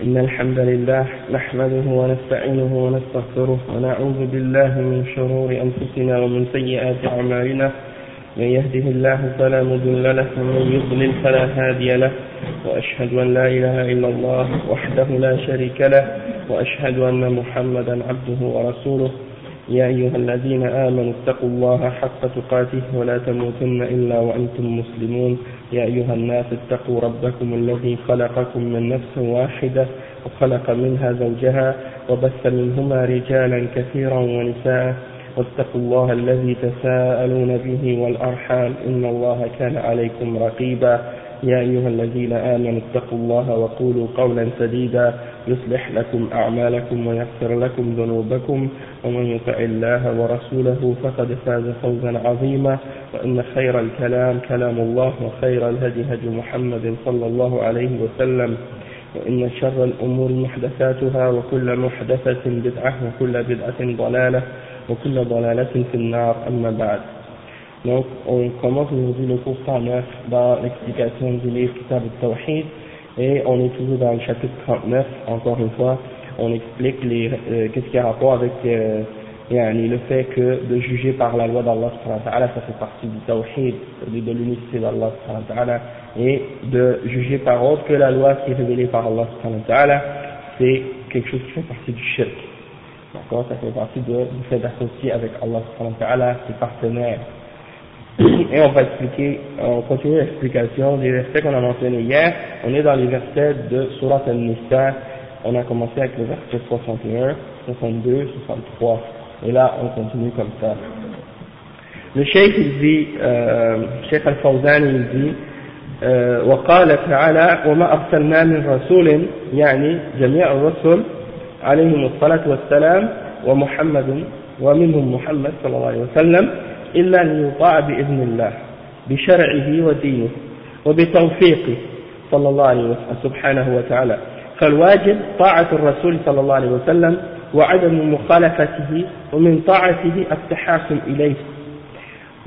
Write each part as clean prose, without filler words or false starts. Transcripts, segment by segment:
إن الحمد لله نحمده ونستعينه ونستغفره ونعوذ بالله من شرور أنفسنا ومن سيئات أعمالنا. من يهده الله فلا مضل له ومن يضلل فلا هادي له، وأشهد أن لا إله إلا الله وحده لا شريك له، وأشهد أن محمدا عبده ورسوله. يا أيها الذين آمنوا اتقوا الله حق تقاته ولا تموتن إلا وأنتم مسلمون. يا أيها الناس اتقوا ربكم الذي خلقكم من نفس واحدة وخلق منها زوجها وبث منهما رجالا كثيرا ونساء، واتقوا الله الذي تساءلون به والأرحام إن الله كان عليكم رقيبا. يا أيها الذين آمنوا اتقوا الله وقولوا قولا سديدا يصلح لكم أعمالكم ويغفر لكم ذنوبكم، ومن يطع الله ورسوله فقد فاز فوزا عظيما. وإن خير الكلام كلام الله، وخير الهدي هدي محمد صلى الله عليه وسلم، وإن شر الأمور محدثاتها وكل محدثة بدعة وكل بدعة ضلالة وكل ضلالة في النار. أما بعد. Donc, on commence aujourd'hui le cours 109 dans l'explication du livre Kitab al-Tawhid, et on est toujours dans le chapitre 39. Encore une fois, on explique qu'est-ce qui a rapport avec le fait que de juger par la loi d'Allah subhanahu wa ta'ala, ça fait partie du Tawhid, de l'unicité d'Allah subhanahu wa ta'ala, et de juger par autre que la loi qui est révélée par Allah subhanahu wa ta'ala, c'est quelque chose qui fait partie du shirk. D'accord, ça fait partie du fait d'associer avec Allah subhanahu wa ta'ala ses partenaires. Et on va expliquer, on continue l'explication des versets qu'on a mentionnés hier. On est dans les versets de Surat al-Nisa. On a commencé avec le verset 61, 62, 63. Et là, on continue comme ça. Le Cheikh, il dit, Cheikh al-Fawzan, il dit, وقال تعالى وما أرسلنا من رسول، يعني جميع الرسل عليهم الصلاة والسلام ومحمد ومنهم محمد صلى الله عليه وسلم إلا ليطاع بإذن الله بشرعه ودينه وبتوفيقه صلى الله عليه وسلم سبحانه وتعالى. فالواجب طاعة الرسول صلى الله عليه وسلم وعدم مخالفته ومن طاعته التحاكم إليه.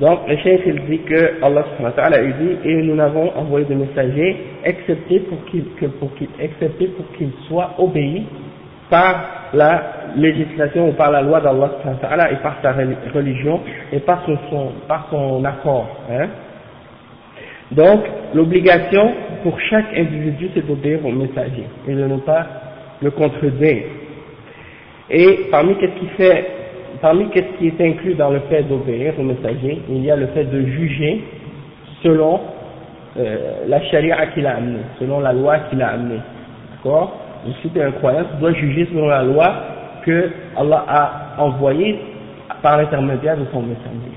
Donc le cheikh il dit que Allah subhanahu wa ta'ala il dit, et nous n'avons envoyé de messagers excepté pour qu'ils soient obéis par la législation ou par la loi d'Allah subhanahu wa ta'ala et par sa religion et par son accord. Hein. Donc l'obligation pour chaque individu c'est d'obéir au messager et de ne pas le contredire. Et parmi qu'est-ce qui est inclus dans le fait d'obéir au messager, il y a le fait de juger selon la charia qu'il a amenée, selon la loi qu'il a amenée. D'accord? Donc, si tu es un croyant, tu dois juger selon la loi que Allah a envoyée par l'intermédiaire de son messager.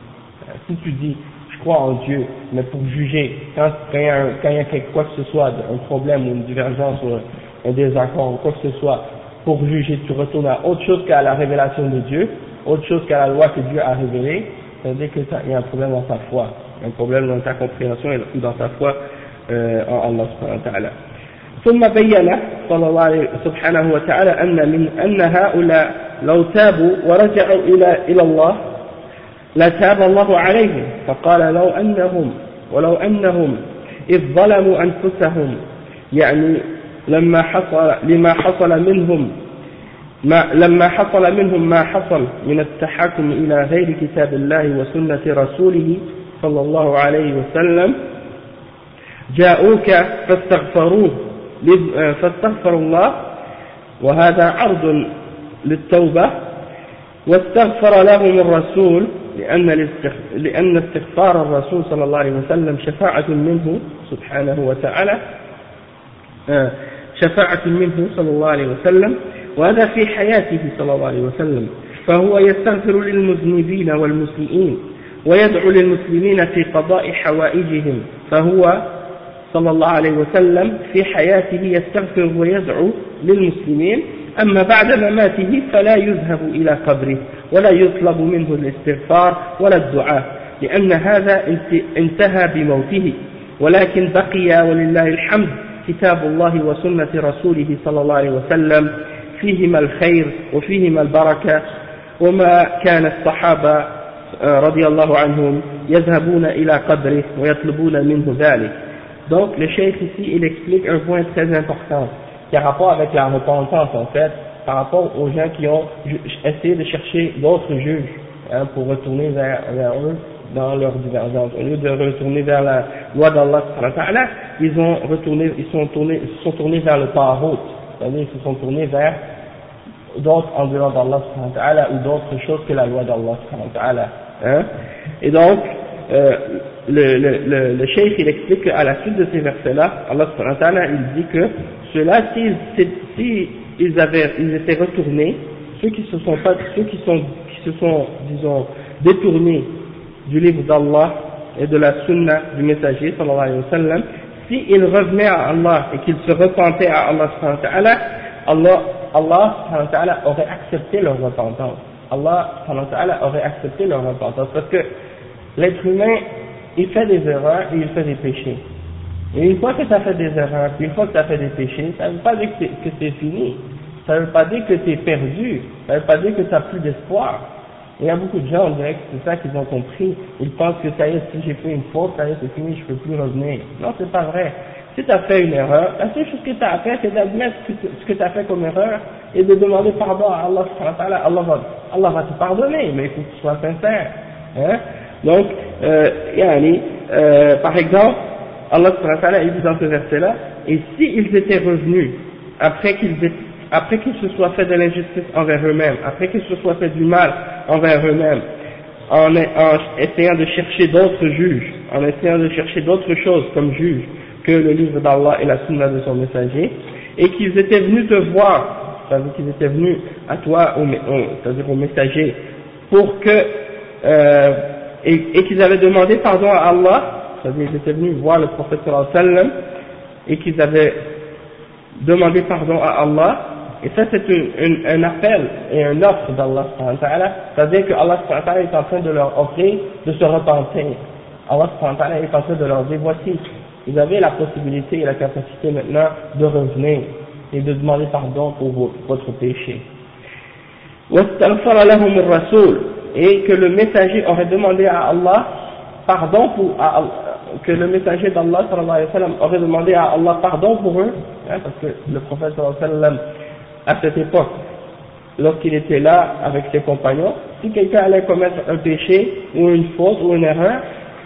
Si tu dis je crois en Dieu, mais pour juger, quand il y a quoi que ce soit, un problème ou une divergence ou un désaccord ou quoi que ce soit, pour juger, tu retournes à autre chose qu'à la révélation de Dieu, autre chose qu'à la loi que Dieu a révélée, ça veut dire qu'il y a un problème dans ta foi, un problème dans ta compréhension ou dans ta foi en Allah subhanahu wa ta'ala. ثم بين صلى الله عليه سبحانه وتعالى أن هؤلاء لو تابوا ورجعوا إلى الله لتاب الله عليهم، فقال ولو أنهم إذ ظلموا أنفسهم، يعني لما حصل منهم ما حصل من التحاكم إلى غير كتاب الله وسنة رسوله صلى الله عليه وسلم، جاءوك فاستغفروا الله، وهذا عرض للتوبة، واستغفر لهم الرسول لأن استغفار الرسول صلى الله عليه وسلم شفاعة منه سبحانه وتعالى، شفاعة منه صلى الله عليه وسلم، وهذا في حياته صلى الله عليه وسلم، فهو يستغفر للمذنبين والمسيئين ويدعو للمسلمين في قضاء حوائجهم، فهو صلى الله عليه وسلم في حياته يستغفر ويدعو للمسلمين، أما بعد مماته فلا يذهب إلى قبره ولا يطلب منه الاستغفار ولا الدعاء، لأن هذا انتهى بموته، ولكن بقي ولله الحمد كتاب الله وسنة رسوله صلى الله عليه وسلم فيهما الخير وفيهما البركة، وما كان الصحابة رضي الله عنهم يذهبون إلى قبره ويطلبون منه ذلك. Donc le cheikh ici il explique un point très important qui a rapport avec la repentance en fait, par rapport aux gens qui ont essayé de chercher d'autres juges, hein, pour retourner vers eux dans leur divergence. Au lieu de retourner vers la loi d'Allah, ils se sont tournés vers le Tarout, c'est-à-dire ils se sont tournés vers d'autres en dehors d'Allah ou d'autres choses que la loi d'Allah. Hein. Et donc, le cheikh il explique qu'à la suite de ces versets-là, Allah il dit que ceux-là, ils étaient retournés, ceux qui se sont, disons, détournés du livre d'Allah et de la sunna du messager, sallallahu alayhi wa sallam, s'ils revenaient à Allah et qu'ils se repentaient à Allah, Allah aurait accepté leur repentance. Allah aurait accepté leur repentance, parce que l'être humain, il fait des erreurs et il fait des péchés. Et une fois que tu as fait des erreurs, puis une fois que tu as fait des péchés, ça ne veut pas dire que c'est fini, ça ne veut pas dire que tu es perdu, ça ne veut pas dire que tu n'as plus d'espoir. Il y a beaucoup de gens, on dirait que c'est ça qu'ils ont compris, ils pensent que ça y est, si j'ai fait une faute, ça y est, c'est fini, je ne peux plus revenir. Non, c'est pas vrai. Si tu as fait une erreur, la seule chose que tu as à faire, c'est d'admettre ce que tu as fait comme erreur et de demander pardon à Allah. Allah va te pardonner, mais il faut que tu sois sincère. Hein? Donc, par exemple, Allah il dit dans ce verset-là, et s'ils étaient revenus après qu'ils se soient fait de l'injustice envers eux-mêmes, après qu'ils se soient fait du mal envers eux-mêmes, en essayant de chercher d'autres juges, en essayant de chercher d'autres choses comme juges que le livre d'Allah et la sunna de son messager, et qu'ils étaient venus te voir, c'est-à-dire qu'ils étaient venus à toi, c'est-à-dire au messager, pour que, et qu'ils avaient demandé pardon à Allah, c'est-à-dire qu'ils étaient venus voir le prophète sallallahu alayhi wa sallam, et qu'ils avaient demandé pardon à Allah, et ça c'est un appel et un offre d'Allah, c'est-à-dire que Allah est en train de leur offrir de se repentir. Allah est en train de leur dire, voici, vous avez la possibilité et la capacité maintenant de revenir et de demander pardon pour votre péché. Et que le messager aurait demandé à Allah pardon que le messager d'Allah sallallahu alayhi wa sallam aurait demandé à Allah pardon pour eux, hein, parce que le prophète sallallahu alayhi wa sallam à cette époque, lorsqu'il était là avec ses compagnons, si quelqu'un allait commettre un péché ou une faute ou une erreur,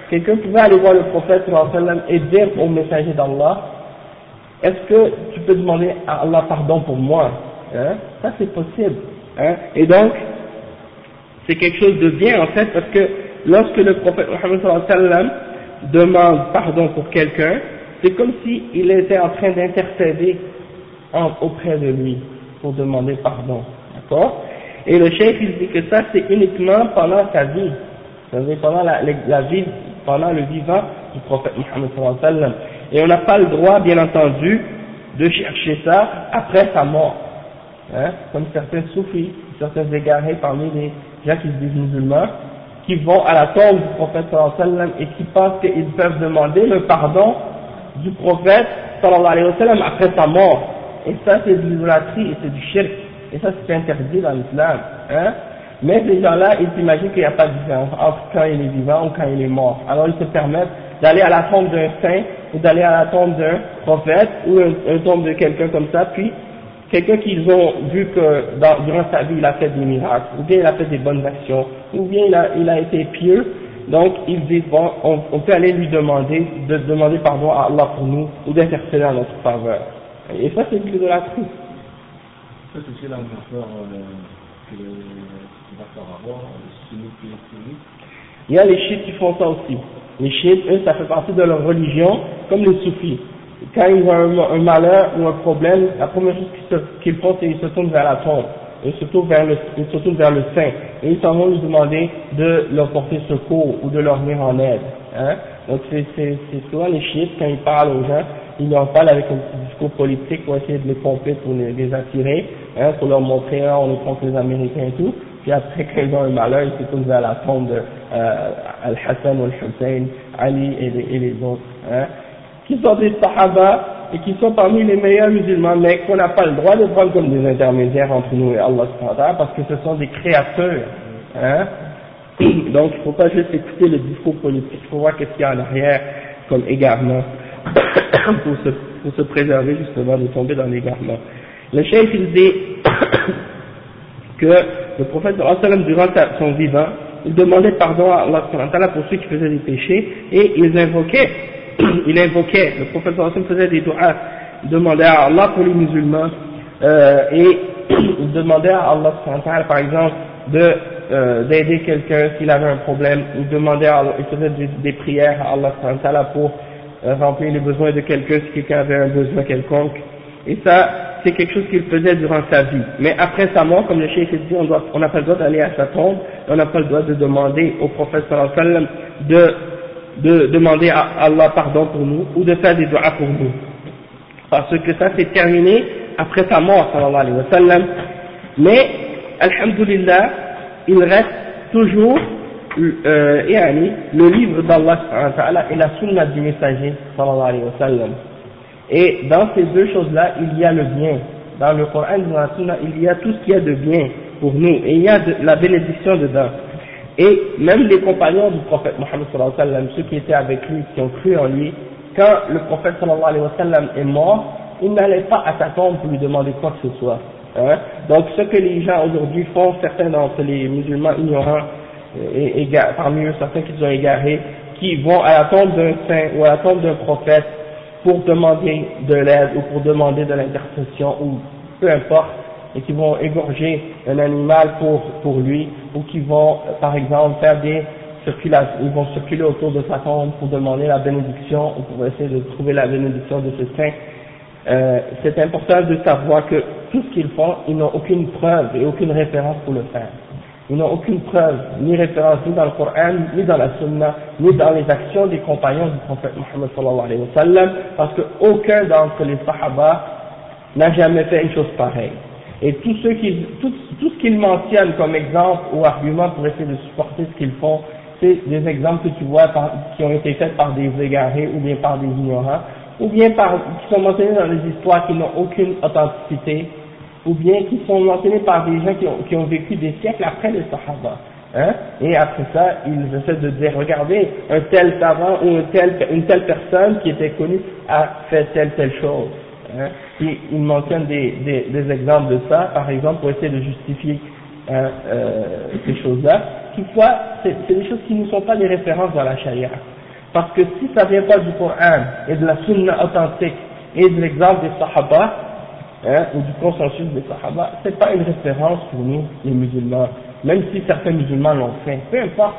quelqu'un pouvait aller voir le prophète sallallahu alayhi wa sallam et dire au messager d'Allah, est-ce que tu peux demander à Allah pardon pour moi, hein? Ça c'est possible, hein? Et donc c'est quelque chose de bien en fait, parce que lorsque le prophète Muhammad sallallahu alayhi wa sallam demande pardon pour quelqu'un, c'est comme s'il était en train d'intercéder auprès de lui pour demander pardon, d'accord? Et le cheikh il dit que ça c'est uniquement pendant sa vie, c'est-à-dire pendant la vie, pendant le vivant du prophète Muhammad sallallahu alayhi wa sallam. Et on n'a pas le droit, bien entendu, de chercher ça après sa mort, hein? Comme certains soufis, certains égarés parmi les gens qui se disent musulmans, qui vont à la tombe du prophète sallallahu alayhi wa sallam et qui pensent qu'ils peuvent demander le pardon du prophète sallallahu alayhi wa sallam après sa mort. Et ça c'est de l'idolâtrie et c'est du shirk. Et ça c'est interdit dans l'islam, hein? Mais ces gens-là, ils s'imaginent qu'il n'y a pas de différence entre quand il est vivant ou quand il est mort. Alors ils se permettent d'aller à la tombe d'un saint ou d'aller à la tombe d'un prophète ou une tombe de quelqu'un comme ça, puis quelqu'un qu'ils ont vu que durant sa vie il a fait des miracles, ou bien il a fait des bonnes actions, ou bien il a été pieux, donc ils disent bon, on peut aller lui demander pardon à Allah pour nous, ou d'intercéder en notre faveur. Et ça c'est de l'idolâtrie. Ça c'est chez la affaire que va faire avoir, il y a les chiites qui font ça aussi. Les chiites, eux, ça fait partie de leur religion, comme les soufis. Quand ils ont un malheur ou un problème, la première chose qu'ils font, c'est qu'ils se tournent vers la tombe. Ils se tournent vers le saint. Et ils s'en vont lui demander de leur porter secours ou de leur venir en aide. Hein? Donc c'est souvent les chiites, quand ils parlent aux gens, ils leur parlent avec un petit discours politique pour essayer de les pomper, pour les attirer, hein, pour leur montrer, hein, on est contre les Américains et tout. Puis après, quand ils ont un malheur, ils se tournent vers la tombe de Al-Hassan ou Al-Hussein, Ali et les autres, hein, qui sont des Sahaba et qui sont parmi les meilleurs musulmans, mais qu'on n'a pas le droit de prendre comme des intermédiaires entre nous et Allah subhanahu wa ta'ala, parce que ce sont des créateurs, hein. Donc il ne faut pas juste écouter le discours politique, il faut voir qu'est-ce qu'il y a en arrière comme égarement pour se préserver justement de tomber dans l'égarement. Le cheikh il dit que le prophète sallallahu alayhi wa sallam, durant son vivant, il demandait pardon à Allah subhanahu wa ta'ala pour ceux qui faisaient des péchés, et il invoquait, le prophète sallallahu alayhi wa sallam faisait des du'as, il demandait à Allah pour les musulmans, et il demandait à Allah subhanahu wa ta'ala par exemple d'aider quelqu'un s'il avait un problème, il demandait à Allah, il faisait des prières à Allah subhanahu wa ta'ala pour remplir les besoins de quelqu'un si quelqu'un avait un besoin quelconque, et ça c'est quelque chose qu'il faisait durant sa vie. Mais après sa mort, comme le cheikh dit, on n'a pas le droit d'aller à sa tombe, on n'a pas le droit de demander au prophète sallallahu alayhi wa sallam de demander à Allah pardon pour nous, ou de faire des du'as pour nous. Parce que ça c'est terminé après sa mort sallallahu alayhi wa sallam. Mais, alhamdulillah, il reste toujours le livre d'Allah subhanahu wa ta'ala et la sunna du messager sallallahu alayhi wa sallam. Et dans ces deux choses-là, il y a le bien. Dans le Coran et dans la Sunna, il y a tout ce qu'il y a de bien pour nous. Et il y a de la bénédiction dedans. Et même les compagnons du prophète Mohammed sallallahu alayhi wa sallam, ceux qui étaient avec lui, qui ont cru en lui, quand le prophète sallallahu alayhi wa sallam est mort, ils n'allaient pas à sa tombe pour lui demander quoi que ce soit. Hein? Donc ce que les gens aujourd'hui font, certains d'entre les musulmans ignorants, parmi eux certains qui sont égarés, qui vont à la tombe d'un saint ou à la tombe d'un prophète, pour demander de l'aide ou pour demander de l'intercession ou peu importe, et qui vont égorger un animal pour lui, ou qui vont par exemple faire des circulations, ils vont circuler autour de sa tombe pour demander la bénédiction ou pour essayer de trouver la bénédiction de ce saint. C'est important de savoir que tout ce qu'ils font, ils n'ont aucune preuve et aucune référence pour le faire. Ils n'ont aucune preuve, ni référence, ni dans le Coran, ni dans la Sunna, ni dans les actions des compagnons du prophète Mohammed sallallahu alayhi wa sallam, parce qu'aucun d'entre les Sahaba n'a jamais fait une chose pareille. Et tout ce qu'ils mentionnent comme exemple ou argument pour essayer de supporter ce qu'ils font, c'est des exemples que tu vois qui ont été faits par des égarés ou bien par des ignorants, ou bien qui sont mentionnés dans des histoires qui n'ont aucune authenticité, ou bien qui sont mentionnés par des gens qui ont vécu des siècles après les Sahaba. Hein? Et après ça, ils essaient de dire, regardez, un tel savant ou une telle personne qui était connue a fait telle chose. Hein? Et ils mentionnent des exemples de ça, par exemple, pour essayer de justifier ces choses-là. Toutefois, c'est des choses qui ne sont pas des références dans la charia. Parce que si ça vient pas du Coran et de la sunna authentique et de l'exemple des Sahaba, ou du consensus des Sahaba, c'est pas une référence pour nous, les musulmans, même si certains musulmans l'ont fait. Peu importe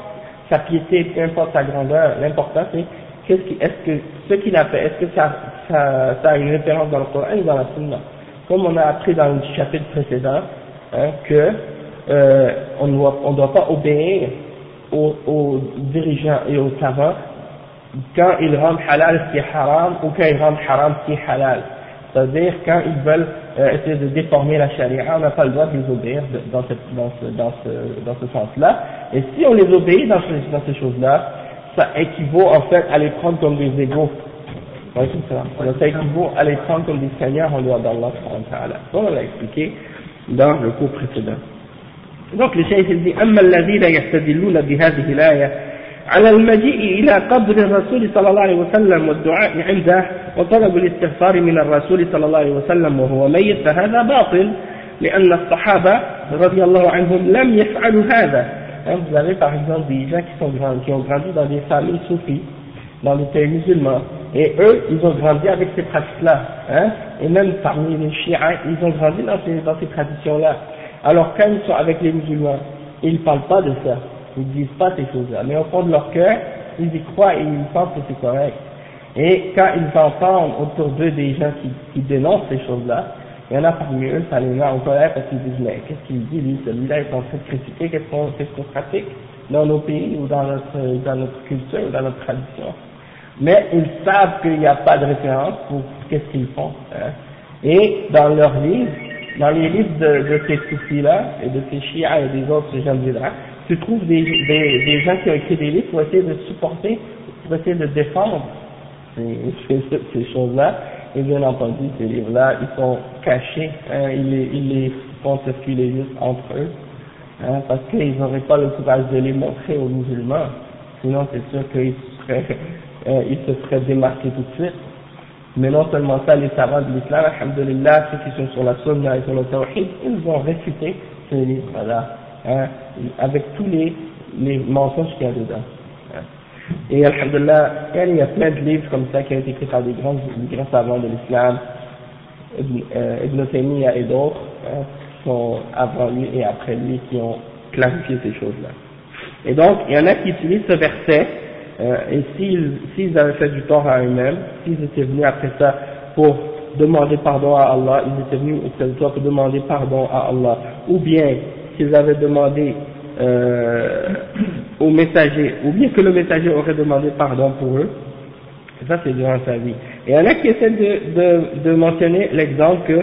sa piété, peu importe sa grandeur, l'important c'est est-ce que ce qu'il a fait, est-ce que ça a une référence dans le Coran ou dans la Sunna. Comme on a appris dans le chapitre précédent, que on ne doit pas obéir aux dirigeants et aux savants quand ils rendent halal ce qui est haram ou quand ils rendent haram ce qui est halal. C'est-à-dire quand ils veulent essayer de déformer la charia, on n'a pas le droit de les obéir dans ce sens-là. Et si on les obéit dans ces choses-là, ça équivaut en fait à les prendre comme des égaux. Ça équivaut à les prendre comme des seigneurs en dehors d'Allah. Ça on l'a expliqué dans le cours précédent. Donc le cheikh dit أما الذين يستدلون بهذه الآية على المجيء إلى قبر الرسول صلى الله عليه وسلم والدعاء عنده وطلب الاستغفار من الرسول صلى الله عليه وسلم وهو ميت فهذا باطل لأن الصحابة رضي الله عنهم لم يفعلوا هذا. Vous avez par exemple des gens qui ont grandi dans des familles soufis, dans des pays musulmans, et eux, ils ont grandi avec ces pratiques-là, et même parmi les chiites, ils ont grandi dans ces traditions-là. Alors quand ils sont avec les musulmans, ils ne parlent pas de ça, ils ne disent pas ces choses-là, mais au fond de leur cœur, ils y croient et ils pensent que c'est correct. Et quand ils entendent autour d'eux des gens qui dénoncent ces choses-là, il y en a parmi eux, ça les met en colère parce qu'ils disent, mais qu'est-ce qu'il dit lui, celui-là est en train de critiquer, qu'est-ce qu'on pratique dans nos pays ou dans notre culture ou dans notre tradition. Mais ils savent qu'il n'y a pas de référence pour qu'est-ce qu'ils font. Et dans leurs livres, dans les livres de ces soufis-là, et de ces chiites et des autres gens de là, tu trouves des gens qui ont écrit des livres pour essayer de supporter, pour essayer de défendre ces choses-là. Et bien entendu, ces livres-là, ils sont cachés, ils les font circuler juste entre eux, parce qu'ils n'auraient pas le courage de les montrer aux musulmans, sinon c'est sûr qu'ils se seraient démarqués tout de suite. Mais non seulement ça, les savants de l'islam, alhamdulillah, ceux qui sont sur la sunna et sur le tawhid, ils ont réfuté ces livres-là, hein, avec tous les mensonges qu'il y a dedans. Hein. Et alhamdulillah, il y a plein de livres comme ça qui ont été écrits par des grands savants de l'islam, Ibn Taymiyyah et d'autres, hein, qui sont avant lui et après lui, qui ont clarifié ces choses-là. Et donc, il y en a qui utilisent ce verset, et s'ils avaient fait du tort à eux-mêmes, s'ils étaient venus après ça pour demander pardon à Allah, ils étaient venus auprès de toi pour demander pardon à Allah, ou bien s'ils avaient demandé au messager, ou bien que le messager aurait demandé pardon pour eux, et ça c'est durant sa vie. Et il y en a qui essaient de mentionner l'exemple que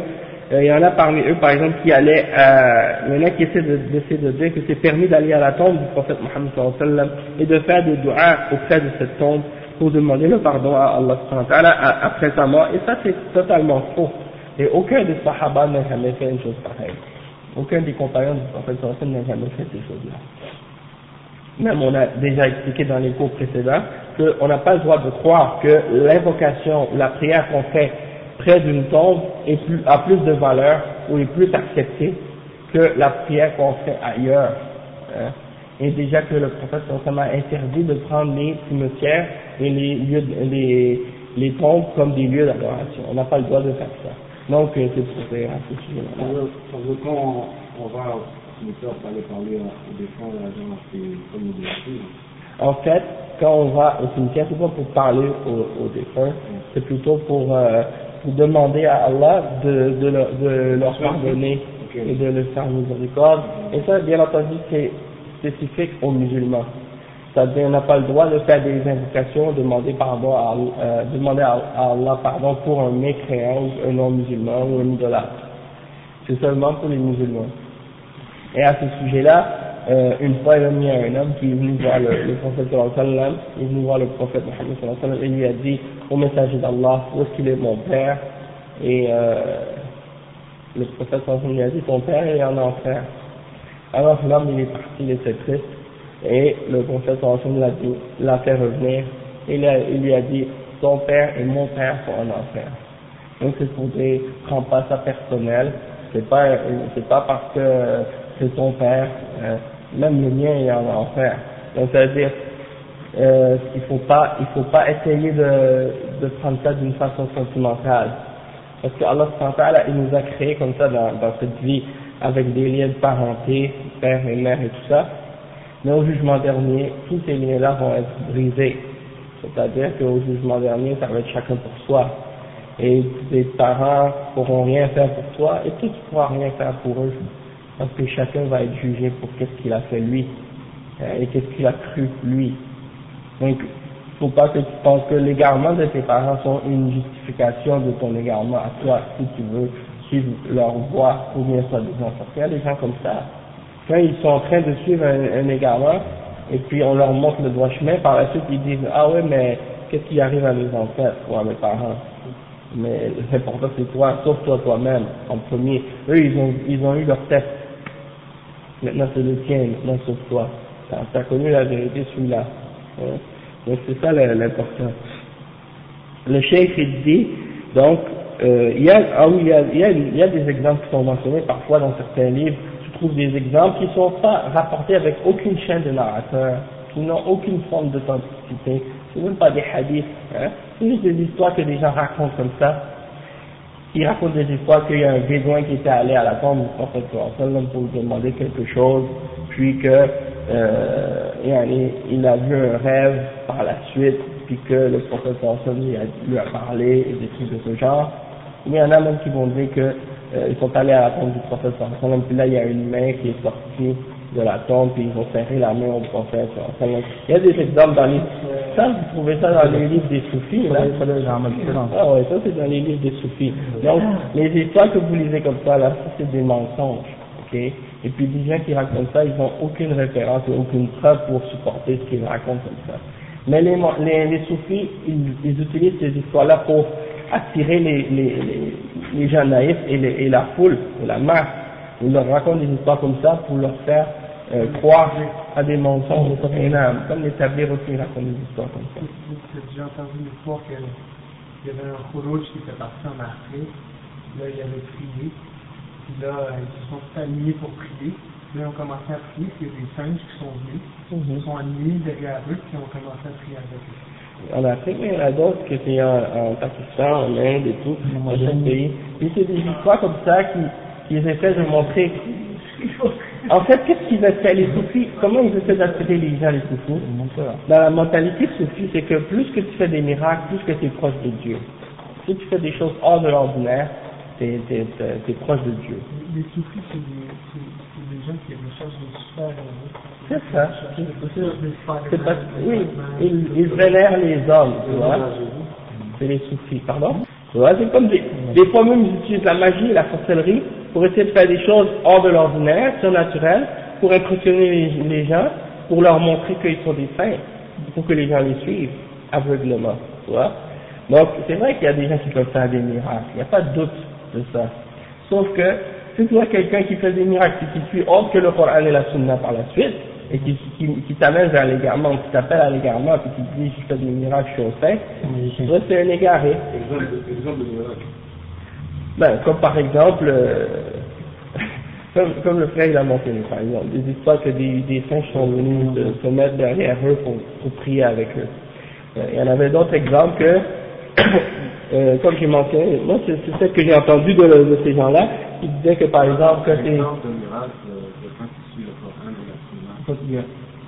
il y en a parmi eux, par exemple, il y en a qui essaient de dire que c'est permis d'aller à la tombe du prophète Mohammed sallallahu alayhi wa sallam et de faire des du'as auprès de cette tombe pour demander le pardon à Allah subhanahu wa ta'ala après sa mort, et ça c'est totalement faux. Et aucun des sahaba n'a jamais fait une chose pareille. Aucun des compagnons du prophète sallallahu alayhi wa sallam n'a jamais fait ces choses-là. Même on a déjà expliqué dans les cours précédents qu'on n'a pas le droit de croire que l'invocation ou la prière qu'on fait près d'une tombe a plus de valeur ou est plus acceptée que la prière qu'on fait ailleurs. Hein. Et déjà que le prophète sallallahu alayhi wa sallam a interdit de prendre les cimetières et les tombes comme des lieux d'adoration. On n'a pas le droit de faire ça. Donc c'est pour ça à ce sujet-là. Quand on va au cimetière pour aller parler aux défunts, c'est comme une directive. En fait, quand on va au cimetière, c'est pas pour parler aux défunts, c'est plutôt pour demander à Allah de leur pardonner et de leur faire miséricorde. Et ça, bien entendu, c'est spécifique aux musulmans. C'est-à-dire, on n'a pas le droit de faire des invocations, demander à Allah pardon pour un mécréant ou un non-musulman ou un idolâtre. C'est seulement pour les musulmans. Et à ce sujet-là, une fois, il y a un homme qui est venu voir le prophète sallallahu alayhi wa sallam, il est venu voir le prophète Mohammed sallallahu alayhi wa sallam, et lui a dit au messager d'Allah, où est-ce qu'il est mon père? Et le prophète sallallahu alayhi wa sallam lui a dit, ton père est en enfer. Alors l'homme il est parti, il était triste, et le prophète sallallahu alayhi wa sallam l'a fait revenir, et il lui a dit, ton père et mon père sont en enfer. Donc c'est pour dire, prends pas ça personnel, c'est pas parce que c'est ton père, même le mien est en enfer. Donc ça veut dire il faut pas essayer de prendre ça d'une façon sentimentale, parce que Allah subhanahu wa ta'ala il nous a créés comme ça dans cette vie avec des liens de parenté, père et mère et tout ça, mais au jugement dernier tous ces liens-là vont être brisés, c'est-à-dire qu'au jugement dernier ça va être chacun pour soi, et tes parents pourront rien faire pour toi et toi tu pourras rien faire pour eux, parce que chacun va être jugé pour qu'est-ce qu'il a fait lui et qu'est-ce qu'il a cru lui. Donc il ne faut pas que tu penses que l'égarement de tes parents sont une justification de ton égarement à toi, si tu veux suivre leur voie ou bien soit des enfants. Il y a des gens comme ça, quand ils sont en train de suivre un égarement et puis on leur montre le droit chemin, par la suite ils disent ah ouais mais qu'est-ce qui arrive à mes ancêtres ou à mes parents? Mais l'important c'est toi, sauf toi-même en premier. Eux ils ont eu leur test, maintenant c'est le tien, maintenant sauf toi. Tu as connu la vérité, celui-là. Donc c'est ça l'important. Le cheikh il dit, donc il y a des exemples qui sont mentionnés parfois dans certains livres. Tu trouves des exemples qui ne sont pas rapportés avec aucune chaîne de narrateur, qui n'ont aucune forme d'authenticité. C'est même pas des hadiths, hein. C'est juste des histoires que des gens racontent comme ça. Ils racontent des histoires qu'il y a un bédouin qui était allé à la tombe du prophète pour lui demander quelque chose, puis que il a vu un rêve par la suite, puis que le prophète lui a parlé et des trucs de ce genre. Mais il y en a même qui vont dire que ils sont allés à la tombe du prophète puis là il y a une main qui est sortie de la tombe, puis ils ont serré la main au prophète. Il y a des exemples dans les... Ça, vous trouvez ça dans les livres des soufis, là. Ah ouais, ça c'est dans les livres des soufis. Donc, les histoires que vous lisez comme ça, là, ça c'est des mensonges, ok? Et puis les gens qui racontent ça, ils n'ont aucune référence et aucune preuve pour supporter ce qu'ils racontent comme ça. Mais les soufis, ils utilisent ces histoires-là pour attirer les gens naïfs et la foule, et la masse. Ils leur racontent des histoires comme ça pour leur faire croire à des mensonges, comme les tabliers aussi racontent des histoires comme ça. J'ai déjà entendu une histoire il y avait un Khuruj qui était parti en Afrique, là il avait prié, puis là ils se sont alignés pour prier, puis là ils ont commencé à prier, puis il y a des singes qui sont venus, ils sont alignés derrière eux, puis ont commencé à prier avec eux. En Afrique, mais il y en a d'autres que c'est en Pakistan, en Inde et tout, dans chaque pays. Puis c'est des histoires comme ça qui essaient de montrer. En fait, qu'est-ce qu'ils essaient, les soufis, comment ils essaient d'attirer les gens, les soufis? Dans la mentalité soufie, c'est que plus que tu fais des miracles, plus que tu es proche de Dieu. Si tu fais des choses hors de l'ordinaire, t'es proche de Dieu. Les soufis, c'est des gens qui recherchent des super héros. C'est ça. C'est parce que, oui, ils vénèrent les hommes, tu vois. C'est les soufis, pardon. Tu vois, c'est comme des fois même ils utilisent la magie et la sorcellerie pour essayer de faire des choses hors de l'ordinaire, surnaturelles, pour impressionner les gens, pour leur montrer qu'ils sont des saints, pour que les gens les suivent aveuglement, tu vois. Donc, c'est vrai qu'il y a des gens qui peuvent faire des miracles, il n'y a pas de doute de ça. Sauf que, si tu vois quelqu'un qui fait des miracles et qui suit autre que le Coran et la Sunna par la suite, et qui t'amène vers l'égarement, qui t'appelle à l'égarement, puis qui te dit je fais des miracles, je suis au saint, ça c'est un égaré. Exemple de miracle. Ben, comme par exemple, comme le frère il a mentionné, par exemple, des histoires que des singes sont venus se mettre derrière eux pour prier avec eux. Il y en avait d'autres exemples que, comme j'ai mentionné, moi c'est ce que j'ai entendu de ces gens-là, qui disaient que par exemple, que c'est...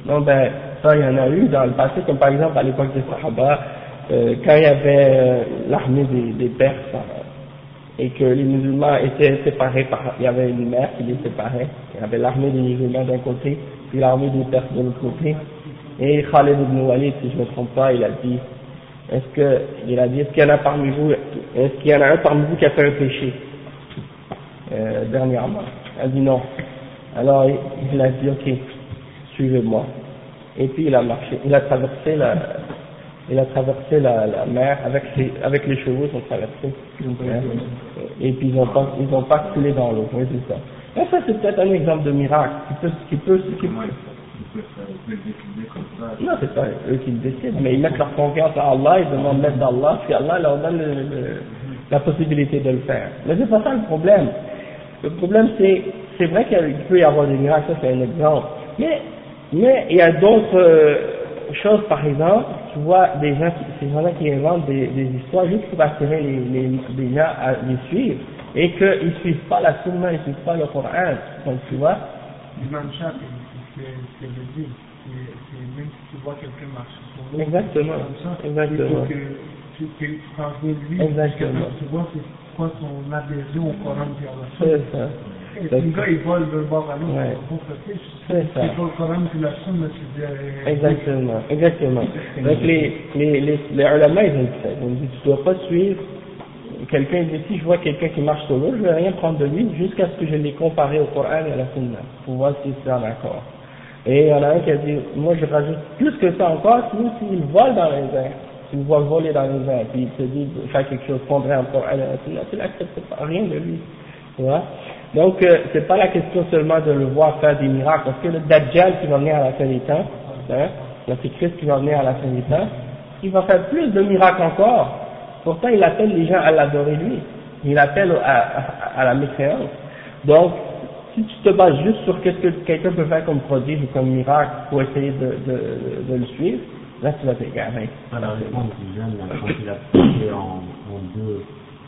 Non, ben, ça, il y en a eu dans le passé, comme par exemple à l'époque des Sahaba, quand il y avait l'armée des Perses, et que les musulmans étaient séparés il y avait une mer qui les séparait, il y avait l'armée des musulmans d'un côté, puis l'armée des Perses de l'autre côté, et Khalid ibn Walid, si je ne me trompe pas, il a dit, est-ce qu'il y en a parmi vous, est-ce qu'il y en a un parmi vous qui a fait un péché, dernièrement? Il a dit non. Alors, il a dit, ok, suivez-moi. Et puis il a marché, il a traversé la mer avec les chevaux, ils ont traversé. Et puis ils ont pas coulé dans l'eau. Oui, c'est ça. Et ça c'est peut-être un exemple de miracle qui peut. Non, c'est pas eux qui le décident, mais ils mettent leur confiance à Allah, ils demandent l'aide d'Allah, puis Allah leur donne la possibilité de le faire. Mais c'est pas ça le problème. Le problème c'est vrai qu'il peut y avoir des miracles, ça c'est un exemple. Mais il y a d'autres choses, par exemple, tu vois, ces gens-là qui inventent des histoires juste pour attirer les gens à les suivre, et qu'ils ne suivent pas la Sunna, ils ne suivent pas le Coran, donc tu vois. L'imam Shah, c'est le dit, c'est même si tu vois quelqu'un marcher sur l'eau, exactement, comme ça, exactement. Tu prends de lui, exactement. Tu vois c'est quoi son adhésion au Coran qui a c'est ça. Et puis le gars il vole d'un bord à l'autre, ouais. C'est ça. C'est pas le Coran que la Sunna, c'est exactement. Donc les ulama ils ont dit ça, ils ont dit tu dois pas suivre quelqu'un, si je vois quelqu'un qui marche sur l'eau, je ne vais rien prendre de lui jusqu'à ce que je l'ai comparé au Coran et à la Sunna, pour voir si c'est en accord. Et il y en a un qui a dit, moi je rajoute plus que ça encore, sinon s'il vole dans les airs, s'il voit voler dans les airs, puis il se dit faire quelque chose contre un Coran et la Sunna, tu n'acceptes pas rien de lui. Tu vois? Donc c'est pas la question seulement de le voir faire des miracles, parce que le Dajjal qui va venir à la fin des temps, l'Antéchrist qui va venir à la fin des temps, il va faire plus de miracles encore. Pourtant, il appelle les gens à l'adorer lui. Il appelle à la mécréance. Donc, si tu te bases juste sur qu'est-ce que quelqu'un peut faire comme prodige ou comme miracle pour essayer de le suivre, là tu vas t'égarer. À la réponse du jeune, quand il a coupé en deux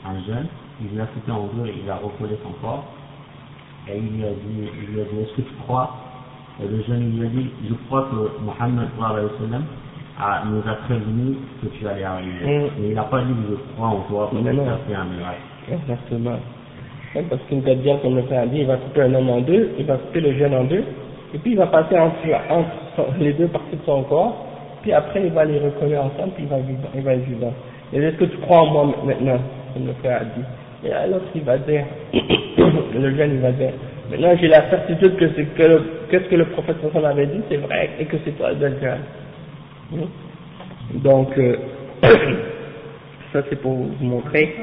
un jeune, il l'a coupé en deux et il a recollé son corps. Et il lui a dit, est-ce que tu crois? Et le jeune il lui a dit, je crois que Mohammed sallallahu alayhi wa sallam nous a prévenu que tu allais arriver. Mais il n'a pas dit je crois en toi parce que tu as fait un miracle. Exactement. Ouais, parce qu'une Dajjal, comme le frère a dit, il va couper un homme en deux, il va couper le jeune en deux, et puis il va passer entre les deux parties de son corps, puis après il va les recoller ensemble, puis il va être vivant. Et est-ce que tu crois en moi maintenant, comme le frère a dit? Et l'autre il va dire, le jeune il va dire, maintenant j'ai la certitude que qu'est-ce que le prophète avait dit, c'est vrai, et que c'est toi le Dajjal. Donc, ça c'est pour vous montrer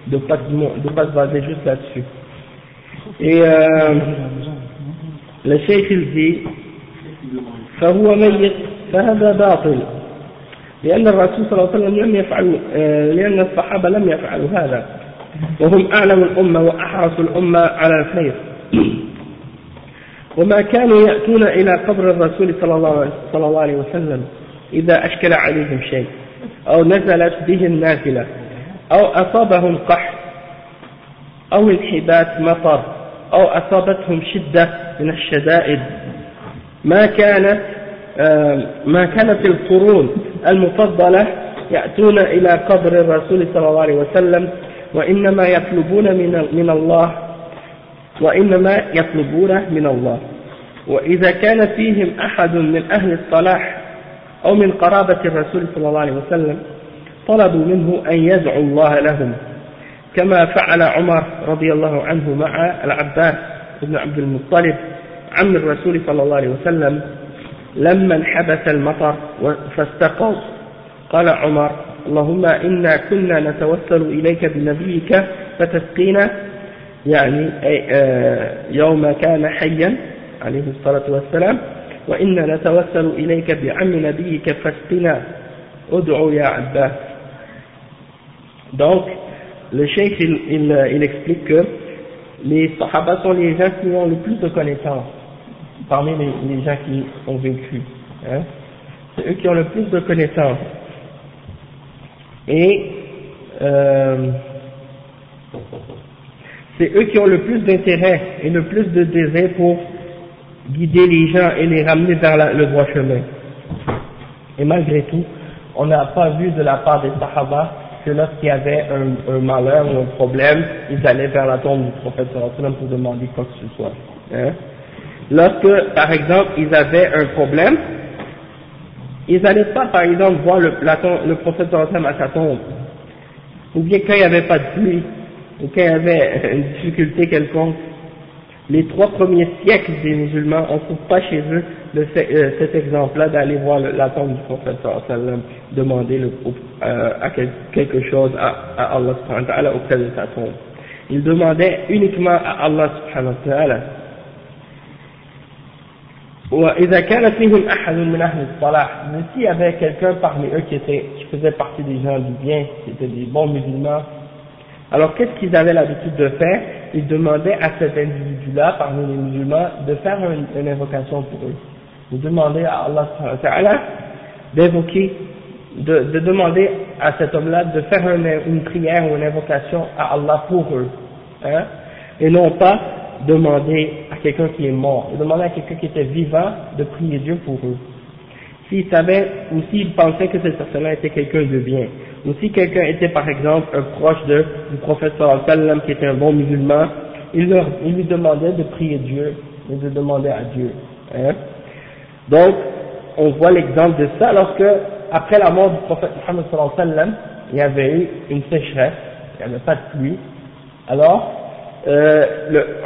de pas se baser juste là-dessus. Et le cheikh il dit فهو ميت فهذا باطل لأن الرسول صلى الله عليه وسلم لم يفعل، لأن الصحابة لم يفعلوا هذا، وهم أعلم الأمة وأحرص الأمة على الخير. وما كانوا يأتون إلى قبر الرسول صلى الله عليه وسلم إذا أشكل عليهم شيء أو نزلت بهم نازلة أو أصابهم قحط أو انحباس مطر أو أصابتهم شدة من الشدائد. ما كانت القرون المفضلة يأتون إلى قبر الرسول صلى الله عليه وسلم وإنما يطلبون من الله. وإذا كان فيهم أحد من أهل الصلاح أو من قرابة الرسول صلى الله عليه وسلم طلبوا منه أن يدعو الله لهم، كما فعل عمر رضي الله عنه مع العباس بن عبد المطلب عم الرسول صلى الله عليه وسلم لما انحبس المطر فاستقوا. قال عمر: اللهم إنا كنا نتوسل إليك بنبيك فتسقينا، يعني يوم كان حيا عليه الصلاة والسلام، وإنا نتوسل إليك بعم نبيك فاسقنا، ادعو يا عباس. Donc, le cheikh il explique que les Sahaba sont les gens qui ont le plus de connaissances parmi les gens qui ont vécu. Hein? C'est eux qui ont le plus de connaissances. Et c'est eux qui ont le plus d'intérêt et le plus de désir pour guider les gens et les ramener vers le droit chemin. Et malgré tout, on n'a pas vu de la part des Sahaba que lorsqu'il y avait un malheur ou un problème, ils allaient vers la tombe du prophète sallallahu alayhi wa sallam pour demander quoi que ce soit. Hein? Lorsque, par exemple, ils avaient un problème, ils n'allaient pas, par exemple, voir le prophète sallallahu alayhi wa sallam à sa tombe. Ou bien quand il n'y avait pas de pluie, ou quand il y avait une difficulté quelconque. Les 3 premiers siècles des musulmans, on ne trouve pas chez eux cet exemple-là d'aller voir la tombe du prophète sallallahu alayhi wa sallam, demander quelque chose à Allah subhanahu wa ta'ala auprès de sa tombe. Ils demandaient uniquement à Allah subhanahu wa ta'ala. وإذا كان فيهم أحد من أهل الصلاح, mais s'il y avait quelqu'un parmi eux qui faisait partie des gens du bien, qui étaient des bons musulmans, alors qu'est-ce qu'ils avaient l'habitude de faire? Ils demandaient à cet individu-là, parmi les musulmans, de faire une invocation pour eux. Ils demandaient à Allah subhanahu wa ta'ala d'évoquer, de demander à cet homme-là de faire une prière ou une invocation à Allah pour eux. Hein? Et non pas demander à quelqu'un qui est mort, de demander à quelqu'un qui était vivant de prier Dieu pour eux. S'ils savaient ou s'ils pensaient que cette personne-là était quelqu'un de bien, ou si quelqu'un était par exemple un proche du prophète sallallahu alayhi wa sallam qui était un bon musulman, il lui demandait de prier Dieu et de demander à Dieu. Hein? Donc, on voit l'exemple de ça lorsque, après la mort du prophète Muhammad sallallahu alayhi wa sallam, il y avait eu une sécheresse, il n'y avait pas de pluie. Alors,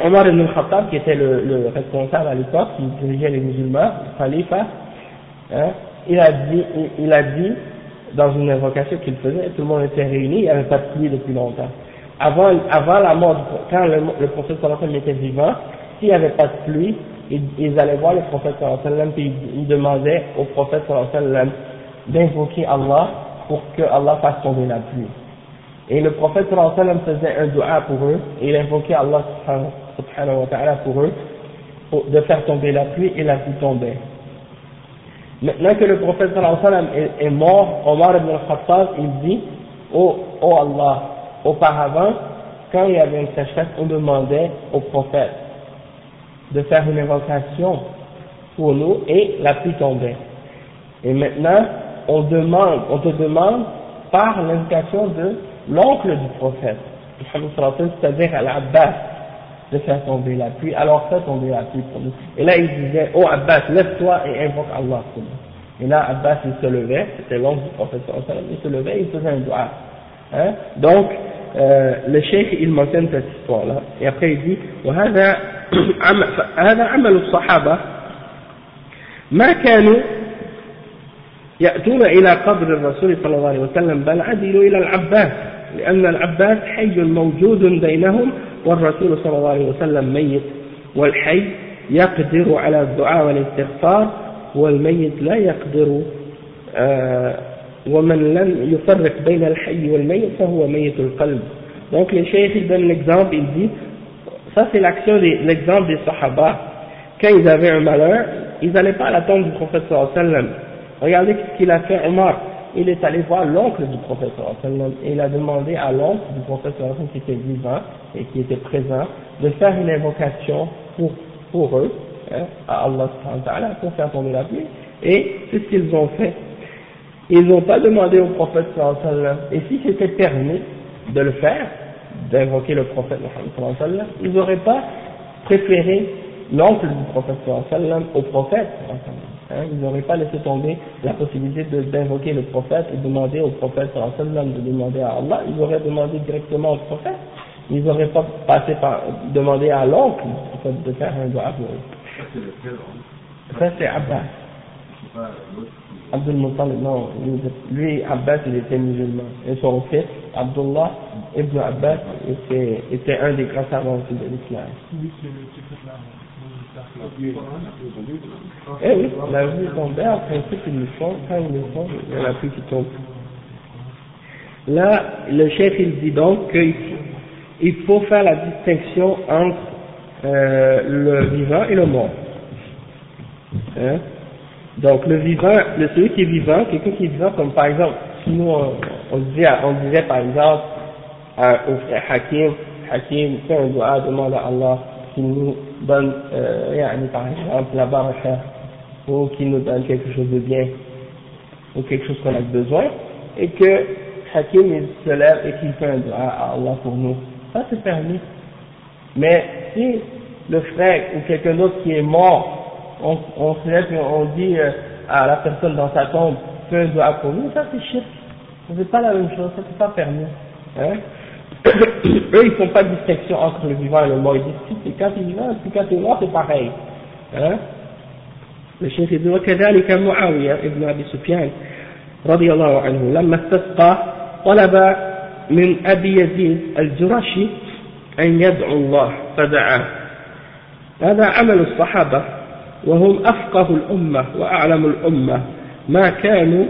Omar ibn al-Khattab, qui était le responsable à l'époque, qui dirigeait les musulmans, le khalifa, hein, il a dit dans une invocation qu'il faisait, tout le monde était réuni, il n'y avait pas de pluie depuis longtemps. Avant la mort, quand le prophète sallallahu alayhi wa sallam était vivant, s'il n'y avait pas de pluie, ils allaient voir le prophète sallallahu alayhi wa sallam et ils demandaient au prophète sallallahu alayhi wa sallam d'invoquer Allah pour que Allah fasse tomber la pluie. Et le prophète sallallahu alayhi wa sallam faisait un dua pour eux, et il invoquait Allah subhanahu wa ta'ala pour eux, de faire tomber la pluie, et la pluie tombait. Maintenant que le prophète sallallahu alayhi wa sallam est mort, Omar ibn al-Khattab, il dit, oh Allah, auparavant, quand il y avait une sécheresse, on demandait au prophète de faire une invocation pour nous, et la pluie tombait. Et maintenant, on te demande par l'invocation de l'oncle du prophète, c'est-à-dire Al-Abbas, de faire tomber la pluie, alors fais tomber la pluie pour nous. Et là il disait, oh Abbas, lève-toi et invoque Allah pour nous. Et là Abbas il se levait, c'était l'oncle du prophète, il se levait et il faisait un dua. Hein? Donc, le cheikh il mentionne cette histoire-là, et après il dit, وهذا عمل الصحابة ما كانوا يأتون إلى قبر الرسول صلى الله عليه وسلم بل عدلوا إلى العباس لأن العباس حي موجود بينهم والرسول صلى الله عليه وسلم ميت والحي يقدر على الدعاء والاستغفار والميت لا يقدر ومن لم يفرق بين الحي والميت فهو ميت القلب. Donc le cheikh il donne l'exemple, il dit ça c'est l'exemple des sahaba. Quand ils avaient un malheur, ils n'allaient pas à la tombe du prophète sallallahu alayhi wa sallam. Regardez ce qu'il a fait Omar. Il est allé voir l'oncle du prophète sallallahu alayhi wa sallam et il a demandé à l'oncle du prophète sallallahu alayhi wa sallam qui était vivant et qui était présent de faire une invocation pour eux, hein, à Allah subhanahu wa ta'ala, pour faire tomber la pluie. Et c'est ce qu'ils ont fait. Ils n'ont pas demandé au prophète sallallahu alayhi wa sallam. Et si c'était permis de le faire, d'invoquer le prophète sallallahu alayhi wa sallam, ils n'auraient pas préféré l'oncle du prophète sallallahu alayhi wa sallam au prophète sallallahu alayhi wa sallam. Hein, ils n'auraient pas laissé tomber la possibilité d'invoquer le prophète et demander au prophète sallallahu alayhi wa sallam de demander à Allah. Ils auraient demandé directement au prophète. Ils n'auraient pas passé par demander à l'oncle de faire un doigt pour eux. Ça c'est Abbas. Abdul Muttalib, non, lui Abbas il était musulman. Et son fils, Abdullah ibn Abbas, était un des grands savants de l'islam. Eh oui, la vue tombée, en principe ils le font, quand ils le font, il y en a plus qui tombent. Là, le chef il dit donc qu'il faut faire la distinction entre le vivant et le mort. Hein? Donc le vivant, celui qui est vivant, quelqu'un qui est vivant, comme par exemple, si nous on disait par exemple au frère Hakim, fais un doigt, demande à Allah qu'il nous donne, par exemple, la baraka, ou qu'il nous donne quelque chose de bien, ou quelque chose qu'on a besoin, et que Hakim il se lève et qu'il fait un doigt à Allah pour nous. Ça c'est permis. Mais si le frère ou quelqu'un d'autre qui est mort, on se lève et on dit à la personne dans sa tombe, fais un doigt pour nous, ça c'est shirk. C'est pas la même chose, ça c'est pas permis. Hein? Eux ils font pas de distinction entre le vivant et le mort, ils disent si quand c'est vivant et quand c'est mort c'est pareil. Hein? Le cheikh dit وكذلك معاوية ابن أبي سفيان رضي الله عنه لما استسقى طلب من أبي يزيد الجرشي أن يدعو الله فدعاه. هذا عمل الصحابة وهم أفقه الأمة وأعلم الأمة ما كانوا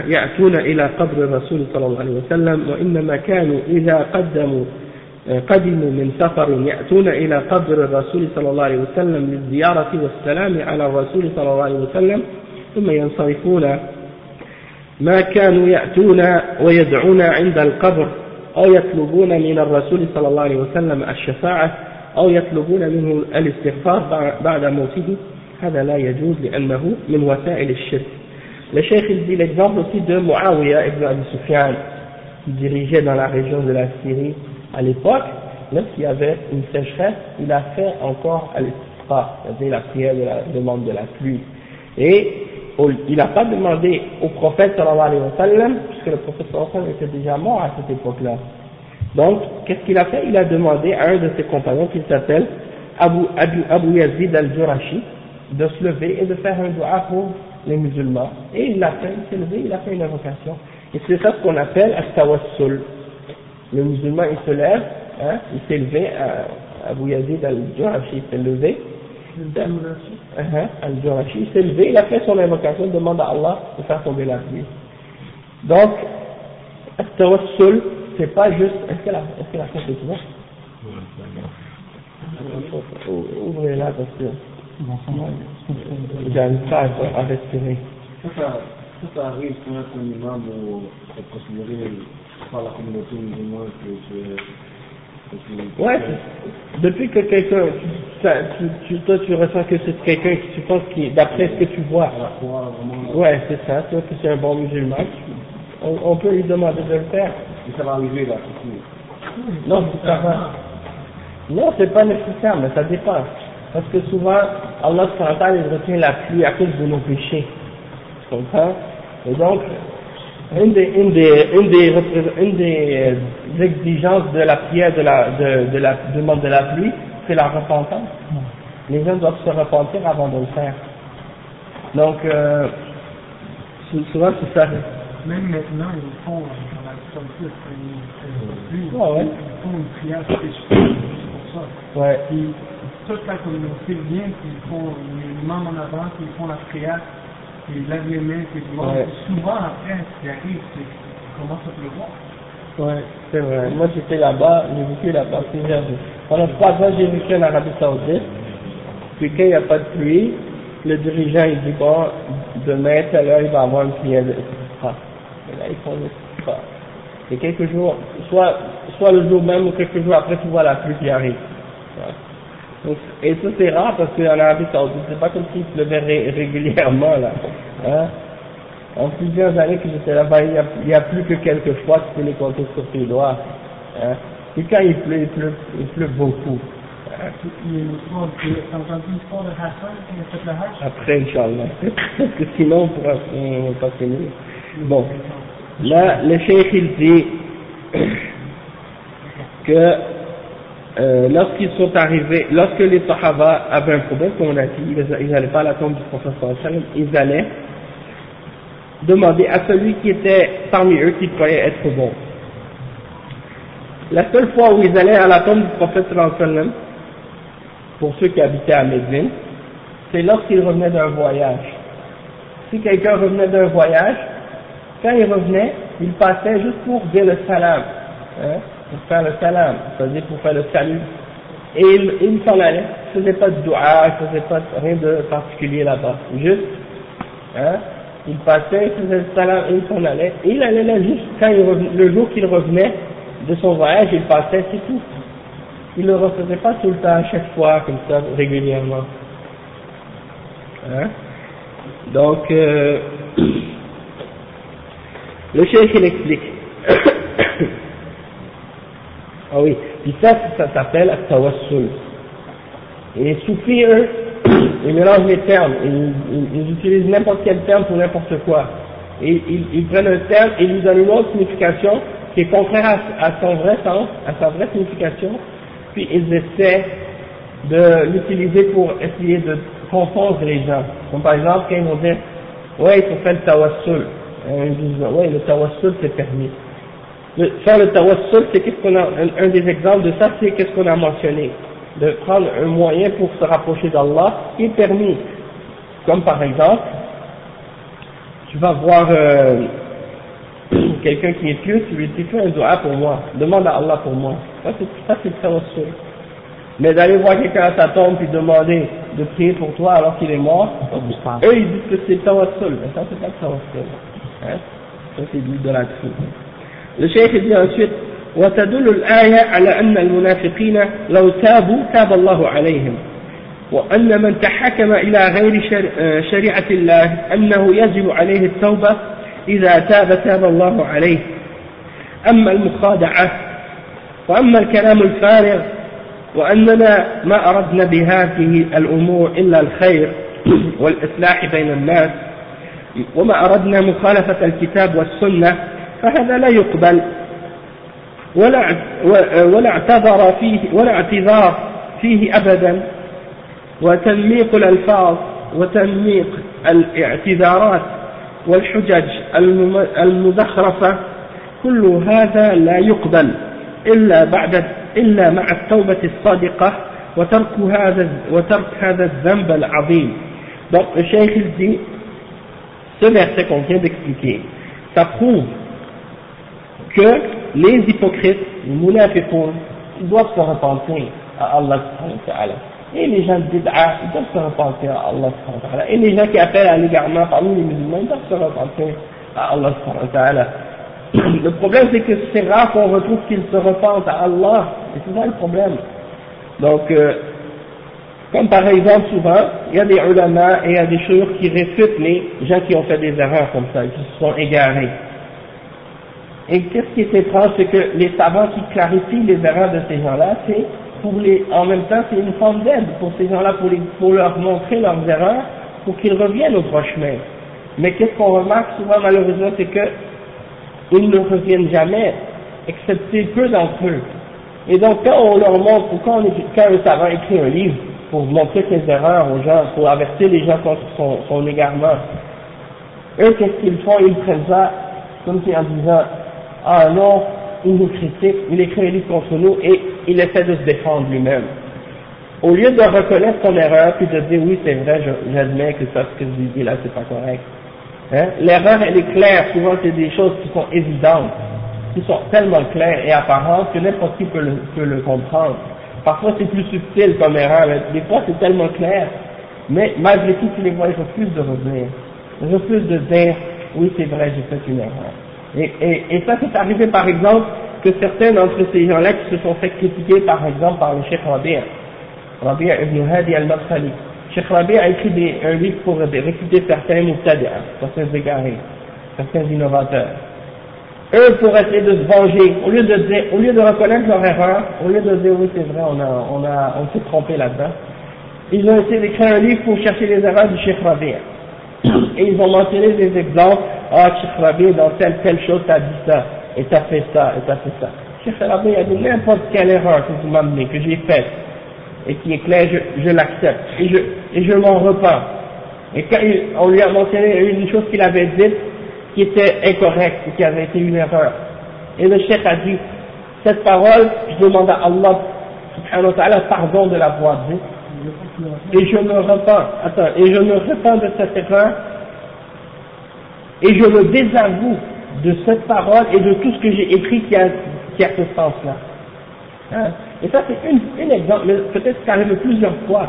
يأتون إلى قبر الرسول صلى الله عليه وسلم وإنما كانوا إذا قدموا من سفر يأتون إلى قبر الرسول صلى الله عليه وسلم للزيارة والسلام على الرسول صلى الله عليه وسلم ثم ينصرفون ما كانوا يأتون ويدعون عند القبر أو يطلبون من الرسول صلى الله عليه وسلم الشفاعة أو يطلبون منه الاستغفار بعد موته هذا لا يجوز لأنه من وسائل الشرك. Le cheikh il dit l'exemple aussi de Muawiyah ibn Abi Sufyan qui dirigeait dans la région de la Syrie à l'époque, lorsqu'il y avait une sécheresse, il a fait encore al-istisqa, c'est-à-dire la prière de la demande de la pluie. Et il n'a pas demandé au prophète sallallahu alayhi wa sallam, puisque le prophète sallallahu alayhi wa sallam était déjà mort à cette époque-là. Donc, qu'est-ce qu'il a fait? Il a demandé à un de ses compagnons qui s'appelle Abu Yazid al-Jurashi de se lever et de faire un dua pour les musulmans. Et il l'a fait, il s'est levé, il a fait une invocation. Et c'est ça ce qu'on appelle at-tawassul. Le musulman il se lève, hein, il s'est levé, Abu Yazid al-Jurashi il s'est levé, al-Jurashi il s'est levé, il a fait son invocation, il demande à Allah de faire tomber la pluie. Donc, at-tawassul, c'est pas juste, est-ce que la porte est ouverte? Ouvrez-la parce que j'arrive pas à respirer. Ça arrive quand un imam est considéré par la communauté musulmane que ouais, depuis que quelqu'un, toi tu ressens que c'est quelqu'un qui tu penses qui, d'après ce que tu vois, ouais c'est ça, toi que c'est un bon musulman, on peut lui demander de le faire. Et ça va arriver là, non, ça va. Non, c'est pas nécessaire, mais ça dépend. Parce que souvent, Allah il retient la pluie à cause de nos péchés. Tu comprends? Et donc, une des exigences de la prière de la demande de la pluie, c'est la repentance. Les gens doivent se repentir avant de le faire. Donc, souvent c'est ça. Même maintenant, ils font dans la structure, ils font une prière spécifique pour ça. Ouais. Toute la communauté vient, ils font les membres en avant, ils font la prière il lève les mains, puis tout le monde. Ouais. Souvent, après, ce qui arrive, c'est qu'il commence à pleuvoir. Ouais, c'est vrai. Moi, j'étais là-bas, j'ai vécu là-bas plusieurs jours. Pendant 3 ans, j'ai vécu en Arabie Saoudite. Puis quand il n'y a pas de pluie, le dirigeant, il dit, bon, demain, telle heure, il va avoir une prière de Istisqa. Et là, ils font l'Istisqa. Et quelques jours, soit le jour même ou quelques jours après, tu vois la pluie qui arrive. Ouais. Donc, et ça, c'est rare parce qu'en Arabie Saoudite, c'est pas comme s'il pleuvait régulièrement, là. Hein? En plusieurs années que j'étais là-bas, il y a plus que quelques fois, tu peux les compter sur tes doigts. Hein? Et quand il pleut beaucoup. Hein? T'as entendu l'histoire de Hassan qui a fait le Hajj? Après, Inch'Allah. Parce que sinon, on pourra pas finir. Bon. Là, le cheikh, il dit que lorsqu'ils sont arrivés, lorsque les Sahaba avaient un problème, comme on a dit, ils n'allaient pas à la tombe du prophète sallallahu alayhi wa sallam, ils allaient demander à celui qui était parmi eux qui croyait être bon. La seule fois où ils allaient à la tombe du prophète sallallahu alayhi wa sallam, pour ceux qui habitaient à Médine, c'est lorsqu'ils revenaient d'un voyage. Si quelqu'un revenait d'un voyage, quand il revenait, il passait juste pour dire le salam, hein, pour faire le salam, c'est-à-dire pour faire le salut. Et il s'en allait, il ne faisait pas de dua, il ne faisait pas rien de particulier là-bas. Juste, hein, il passait, il faisait le salam et il s'en allait. Et il allait là juste quand le jour qu'il revenait de son voyage, il passait, c'est tout. Il ne le refaisait pas tout le temps, à chaque fois, comme ça, régulièrement. Hein? Donc, le cheikh il explique. Ah oui, puis ça s'appelle tawassul. Et les soufis, eux, ils mélangent les termes, ils utilisent n'importe quel terme pour n'importe quoi. Et ils prennent un terme et ils lui donnent une autre signification qui est contraire à son vrai sens, à sa vraie signification, puis ils essaient de l'utiliser pour essayer de confondre les gens. Comme par exemple, quand ils vont dire, ouais, il faut faire le tawassul. Ils disent, ouais, le tawassul c'est permis. Faire le tawassul, c'est qu'est-ce qu'on a, un des exemples de ça, c'est qu'est-ce qu'on a mentionné. De prendre un moyen pour se rapprocher d'Allah qui est permis. Comme par exemple, tu vas voir quelqu'un qui est pieux, tu lui dis, fais un dua pour moi, demande à Allah pour moi. Ça c'est le tawassul. Mais d'aller voir quelqu'un à sa tombe puis demander de prier pour toi alors qu'il est mort, eux ils disent que c'est le tawassul, mais ça c'est pas le tawassul. Hein? Ça c'est de l'idolâtrie. Le cheikh dit ensuite وتدل الآية على أن المنافقين لو تابوا تاب الله عليهم وأن من تحكم إلى غير شريعة الله أنه يجب عليه التوبة إذا تاب الله عليه. أما المخادعة وأما الكلام الفارغ وأننا ما أردنا بهذه الأمور إلا الخير والإصلاح بين الناس وما أردنا مخالفة الكتاب والسنة فهذا لا يقبل ولا اعتذار فيه أبدا. وتنميق الألفاظ وتنميق الاعتذارات والحجج المزخرفة كل هذا لا يقبل إلا مع التوبة الصادقة وترك هذا الذنب العظيم. Donc le cheikh il dit, ce verset qu'on vient d'expliquer, ça prouve que les hypocrites, les munafiqoun, ils doivent se repentir à Allah subhanahu wa ta'ala. Et les gens de bid'a, ils doivent se repentir à Allah subhanahu wa ta'ala. Et les gens qui appellent à l'égarement parmi les musulmans, ils doivent se repentir à Allah subhanahu wa ta'ala. Le problème c'est que c'est rare qu'on retrouve qu'ils se repentent à Allah, et c'est ça le problème. Donc, comme par exemple souvent, il y a des ulama et il y a des shuyukh qui réfutent les gens qui ont fait des erreurs comme ça, qui se sont égarés. Et qu'est-ce qui est étrange, c'est que les savants qui clarifient les erreurs de ces gens-là, c'est en même temps c'est une forme d'aide pour ces gens-là, pour leur montrer leurs erreurs, pour qu'ils reviennent au droit chemin. Mais qu'est-ce qu'on remarque souvent malheureusement, c'est que ils ne reviennent jamais, excepté peu d'entre eux. Et donc quand on leur montre, quand un savant écrit un livre pour montrer ses erreurs aux gens, pour avertir les gens contre son égarement, eux qu'est-ce qu'ils font? Ils prennent ça comme si en disant, ah non, il nous critique, il écrit un livre contre nous et il essaie de se défendre lui-même. Au lieu de reconnaître son erreur puis de dire oui c'est vrai, j'admets que ça ce que je dis là c'est pas correct, Hein? L'erreur, elle est claire, souvent c'est des choses qui sont évidentes, qui sont tellement claires et apparentes que n'importe qui peut le comprendre. Parfois c'est plus subtil comme erreur, mais des fois c'est tellement clair, mais malgré tout tu les vois, ils refusent de revenir. Ils refusent de dire, oui c'est vrai, j'ai fait une erreur. Et ça c'est arrivé par exemple que certains d'entre ces gens-là qui se sont fait critiquer par exemple par le Cheikh Rabi' ibn Hadi al-Madkhali. Cheikh Rabi' a écrit un livre pour réfuter certains mubtadi'a, certains égarés, certains innovateurs. Eux, pour essayer de se venger, au lieu de reconnaître leur erreur, au lieu de dire oui c'est vrai, on s'est trompé là-dedans, ils ont essayé d'écrire un livre pour chercher les erreurs du Cheikh Rabi'. Et ils ont mentionné des exemples, Cheikh Rabi' dans telle chose t'as dit ça, et t'as fait ça, et t'as fait ça. Cheikh Rabi' a dit n'importe quelle erreur que vous m'amenez, que j'ai faite, et qui est claire, je l'accepte, et je m'en repens. Et quand on lui a mentionné une chose qu'il avait dite, qui était incorrecte, ou qui avait été une erreur. Et le Cheikh a dit, cette parole, je demande à Allah, subhanahu wa ta'ala, pardon de l'avoir dit, et je me repens de cette erreur, et je me désavoue de cette parole et de tout ce que j'ai écrit qui a ce sens-là. Hein? Et ça c'est un exemple, mais peut-être c'est arrivé plusieurs fois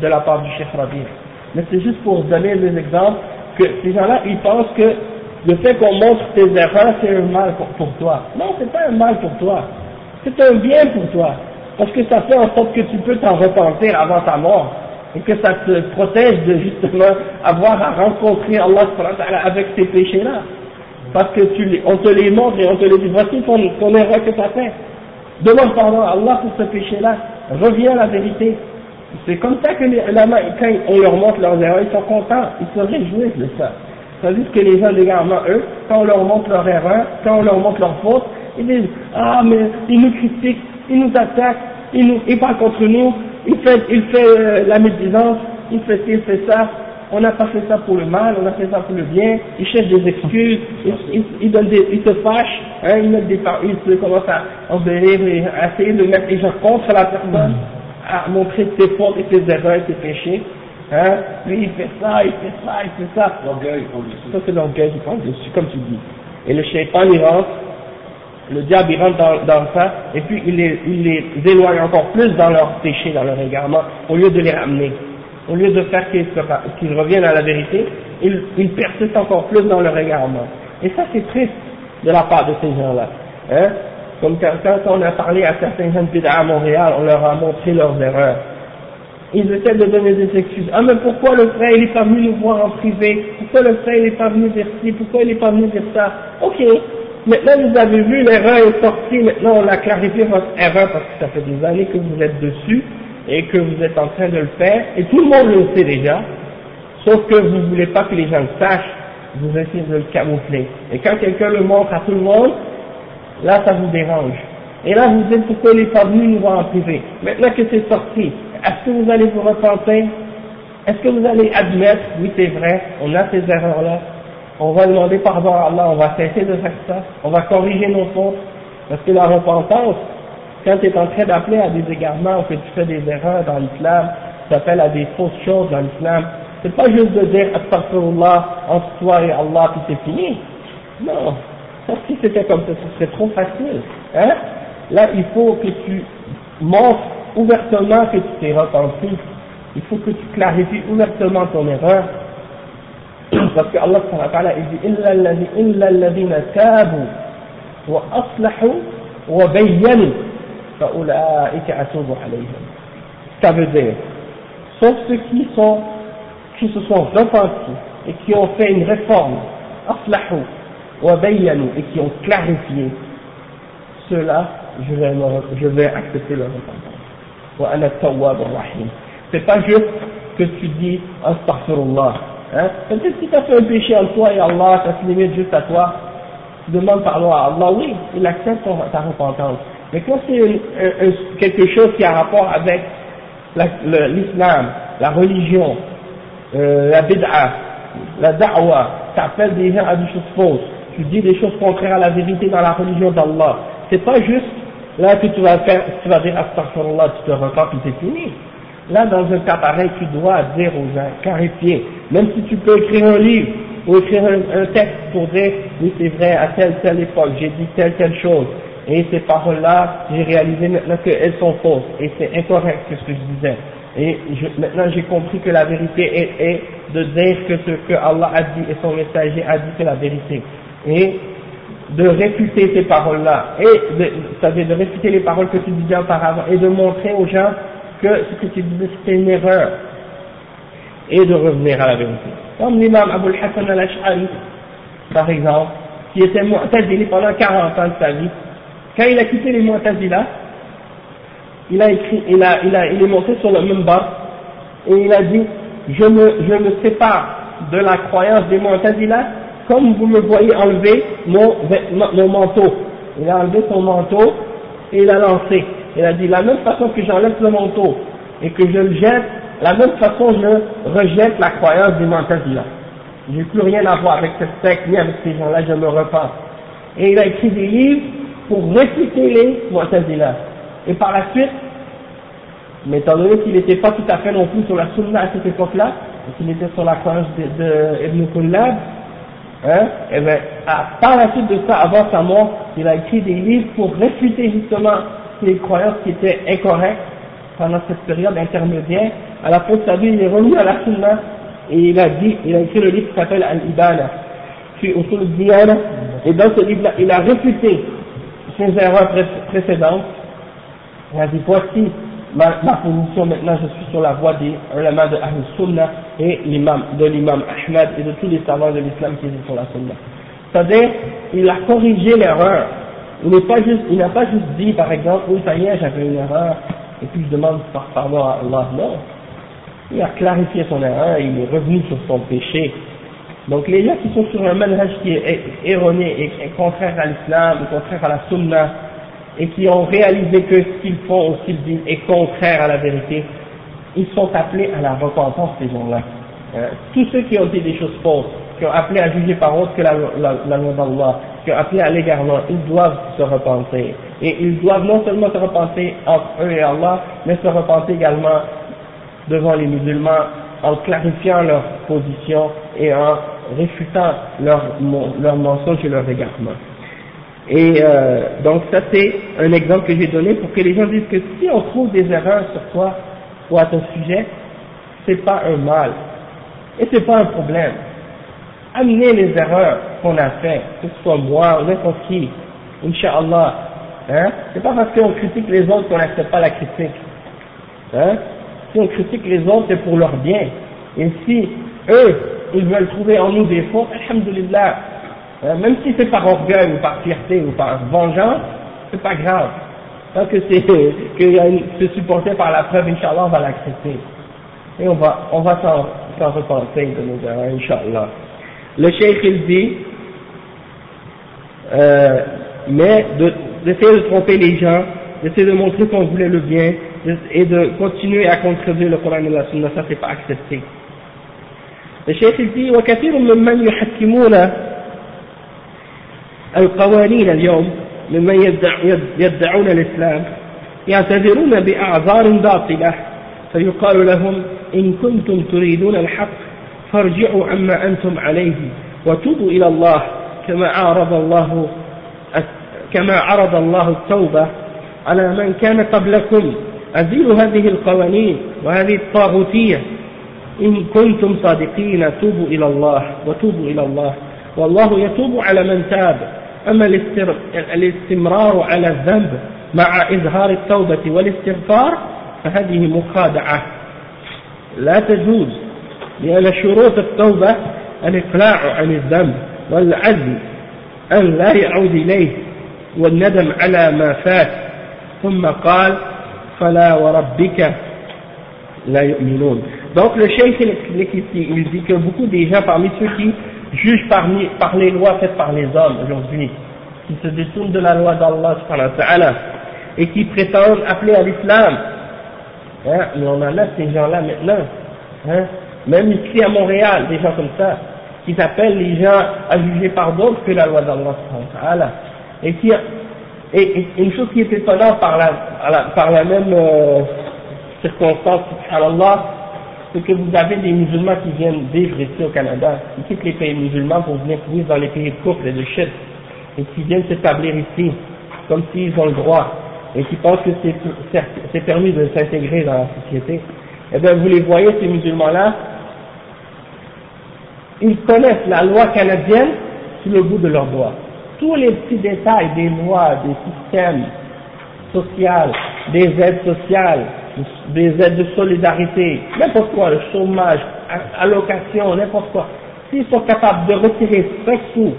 de la part du Cheikh Rabi'. Mais c'est juste pour donner des exemples que ces gens-là, ils pensent que le fait qu'on montre tes erreurs, c'est un mal pour toi. Non, c'est pas un mal pour toi. C'est un bien pour toi. Parce que ça fait en sorte que tu peux t'en repentir avant ta mort. Et que ça te protège de justement avoir à rencontrer Allah avec ces péchés-là. Parce que on te les montre et on te les dit, voici ton erreur que tu as fait. Demande pardon à Allah pour ce péché-là. Reviens à la vérité. C'est comme ça que les ulama, quand on leur montre leurs erreurs, ils sont contents. Ils se réjouissent de ça. C'est-à-dire que les gens d'égarement, eux, quand on leur montre leur erreur, quand on leur montre leur faute, ils disent, ah mais ils nous critiquent, ils nous attaquent, ils parlent contre nous, il fait la médisance, il fait ci, il fait ça, on n'a pas fait ça pour le mal, on a fait ça pour le bien, ils cherchent des excuses, ils se fâchent, hein, ils commencent à embellir et à essayer de mettre les gens contre la personne, à montrer ses fautes et ses erreurs et ses péchés. Hein, lui il fait ça, il fait ça, il fait ça. L'orgueil, il prend dessus. Ça c'est l'orgueil qui prend dessus, comme tu dis. Et le shaitan il rentre, le diable il rentre dans ça, et puis il les éloigne encore plus dans leur péché, dans leur égarement, au lieu de les ramener. Au lieu de faire qu'ils reviennent à la vérité, ils persistent encore plus dans leur égarement. Et ça c'est triste de la part de ces gens-là. Hein, comme quand on a parlé à certains jeunes bid'a à Montréal, on leur a montré leurs erreurs. Ils essaient de donner des excuses. Ah mais pourquoi le frère il n'est pas venu nous voir en privé? Pourquoi le frère il n'est pas venu dire ci? Pourquoi il n'est pas venu dire ça? Ok, maintenant vous avez vu, l'erreur est sortie, maintenant on a clarifié votre erreur parce que ça fait des années que vous êtes dessus et que vous êtes en train de le faire, et tout le monde le sait déjà, sauf que vous ne voulez pas que les gens le sachent, vous essayez de le camoufler. Et quand quelqu'un le montre à tout le monde, là ça vous dérange. Et là vous dites pourquoi il n'est pas venu nous voir en privé. Maintenant que c'est sorti, est-ce que vous allez vous repentir? Est-ce que vous allez admettre, oui c'est vrai, on a ces erreurs-là, on va demander pardon à Allah, on va cesser de faire ça, on va corriger nos fautes, parce que la repentance, quand tu es en train d'appeler à des égarements ou que tu fais des erreurs dans l'islam, tu appelles à des fausses choses dans l'islam, c'est pas juste de dire astaghfirullah entre toi et Allah puis c'est fini. Non, ça si c'était comme ça, ce serait trop facile. Hein? Là il faut que tu montres ouvertement que tu t'es repenti, il faut que tu clarifies ouvertement ton erreur, parce que Allah subhanahu wa ta'ala il dit illa alladhina tabu wa aslahu wa bayyanu fa ulaika atubu alayhim. Ça veut dire sauf ceux qui se sont repentis et qui ont fait une réforme, aslahu wa bayyanu, et qui ont clarifié, ceux-là je vais accepter leur repentance. Wa ana tawwab ar-rahim. C'est pas juste que tu dis astaghfirullah. Hein? Peut-être si tu as fait un péché en toi et Allah, ça se limite juste à toi, tu demandes pardon à Allah, oui, il accepte ta repentance. Mais quand c'est quelque chose qui a rapport avec l'islam, la religion, la bid'a, la da'wa, tu appelles des gens à des choses fausses, tu dis des choses contraires à la vérité dans la religion d'Allah, c'est pas juste là que tu vas dire astaghfirullah, tu te repens puis c'est fini. Là, dans un cas pareil, tu dois dire aux gens, clarifier, même si tu peux écrire un livre ou écrire un texte pour dire oui c'est vrai à telle époque j'ai dit telle chose et ces paroles-là j'ai réalisé maintenant qu'elles sont fausses et c'est incorrect ce que je disais et maintenant j'ai compris que la vérité est de dire que ce que Allah a dit et son messager a dit c'est la vérité et de réfuter ces paroles-là et c'est-à-dire de réfuter les paroles que tu disais auparavant et de montrer aux gens que ce que tu disais c'était une erreur et de revenir à la vérité. Comme l'imam Abu al-Hassan al-Ash'ari, par exemple, qui était Mu'tazili pendant 40 ans de sa vie, quand il a quitté les Mu'tazila, il est monté sur le minbar et il a dit je me sépare de la croyance des Mu'tazila comme vous me voyez enlever mon manteau. Il a enlevé son manteau et il a lancé. Il a dit la même façon que j'enlève le manteau et que je le jette, la même façon je rejette la croyance des Mu'tazila. J'ai plus rien à voir avec cette secte ni avec ces gens-là, je me repens. Et il a écrit des livres pour réfuter les Mu'tazila. Et par la suite, mais étant donné qu'il n'était pas tout à fait non plus sur la sunna à cette époque-là, et qu'il était sur la croyance d'Ibn Kullab, et bien, par la suite de ça, avant sa mort, il a écrit des livres pour réfuter justement les croyances qui étaient incorrectes pendant cette période intermédiaire. À la fin de sa vie, il est revenu à la sunna et il a écrit le livre qui s'appelle Al-Ibana, puis Usul al-Diyana, et dans ce livre-là, il a réfuté ses erreurs précédentes. Il a dit voici ma position maintenant, je suis sur la voie des ulama de Ahl Sunnah et de l'imam Ahmad et de tous les savants de l'islam qui étaient sur la Sunnah. C'est-à-dire, il a corrigé l'erreur. Il n'a pas juste dit, par exemple, oui, ça y est, j'avais une erreur, et puis je demande pardon à Allah. Non. Il a clarifié son erreur, il est revenu sur son péché. Donc les gens qui sont sur un manhaj qui est erroné et contraire à l'islam, contraire à la Sunnah, et qui ont réalisé que ce qu'ils font ou ce qu'ils disent est contraire à la vérité, ils sont appelés à la repentance, ces gens-là. Tous ceux qui ont dit des choses fausses, qui ont appelé à juger par autre que la loi d'Allah, qui ont appelé à l'égarement, ils doivent se repentir. Et ils doivent non seulement se repentir entre eux et Allah, mais se repentir également devant les musulmans en clarifiant leur position et en réfutant leurs mensonges et leurs égarements. Et donc ça c'est un exemple que j'ai donné pour que les gens disent que si on trouve des erreurs sur toi ou à ton sujet, c'est pas un mal et c'est pas un problème. Amenez les erreurs qu'on a fait, que ce soit moi ou n'importe qui, Inch'Allah, c'est pas parce qu'on critique les autres qu'on n'accepte pas la critique. Si on critique les autres, c'est pour leur bien. Et si eux, ils veulent trouver en nous des fautes, alhamdulillah, même si c'est par orgueil ou par fierté ou par vengeance, c'est pas grave. Tant que c'est supporté par la preuve, Inch'Allah, on va l'accepter. Et on va s'en repentir de nos erreurs, Inch'Allah. Le cheikh il dit, mais d'essayer de tromper les gens, d'essayer de montrer qu'on voulait le bien, et de continuer à contredire le Coran et la Sunna, ça c'est pas accepté. Le cheikh il dit, وكثير ممن يحكمون القوانين اليوم ممن يدعون الإسلام يعتذرون بأعذار باطلة فيقال لهم إن كنتم تريدون الحق فارجعوا عما أنتم عليه وتوبوا إلى الله كما عرض الله التوبة على من كان قبلكم أزيلوا هذه القوانين وهذه الطاغوتية إن كنتم صادقين توبوا إلى الله وتوبوا إلى الله والله يتوب على من تاب أما الاستمرار على الذنب مع إظهار التوبة والاستغفار فهذه مخادعة لا تجوز لأن شروط التوبة الإقلاع عن الذنب والعزم أن لا يعود إليه والندم على ما فات ثم قال فلا وربك لا يؤمنون. Donc le cheikh explique ici, il dit que beaucoup des gens parmi ceux qui jugent par les lois faites par les hommes aujourd'hui, qui se détournent de la loi d'Allah subhanahu wa ta'ala et qui prétendent appeler à l'islam, mais on en a ces gens-là maintenant, même ici à Montréal, des gens comme ça, qui appellent les gens à juger par d'autres que la loi d'Allah subhanahu wa ta'ala, et une chose qui est étonnante par la même circonstance, subhanallah, c'est que vous avez des musulmans qui viennent vivre ici au Canada, qui quittent les pays musulmans pour venir vivre dans les pays de couple et de shit, et qui viennent s'établir ici, comme s'ils ont le droit, et qui pensent que c'est permis de s'intégrer dans la société. Eh bien, vous les voyez, ces musulmans-là, ils connaissent la loi canadienne sur le bout de leurs doigts. Tous les petits détails des lois, des systèmes sociaux, des aides sociales, des aides de solidarité, n'importe quoi, le chômage, allocation, n'importe quoi. S'ils sont capables de retirer 5 sous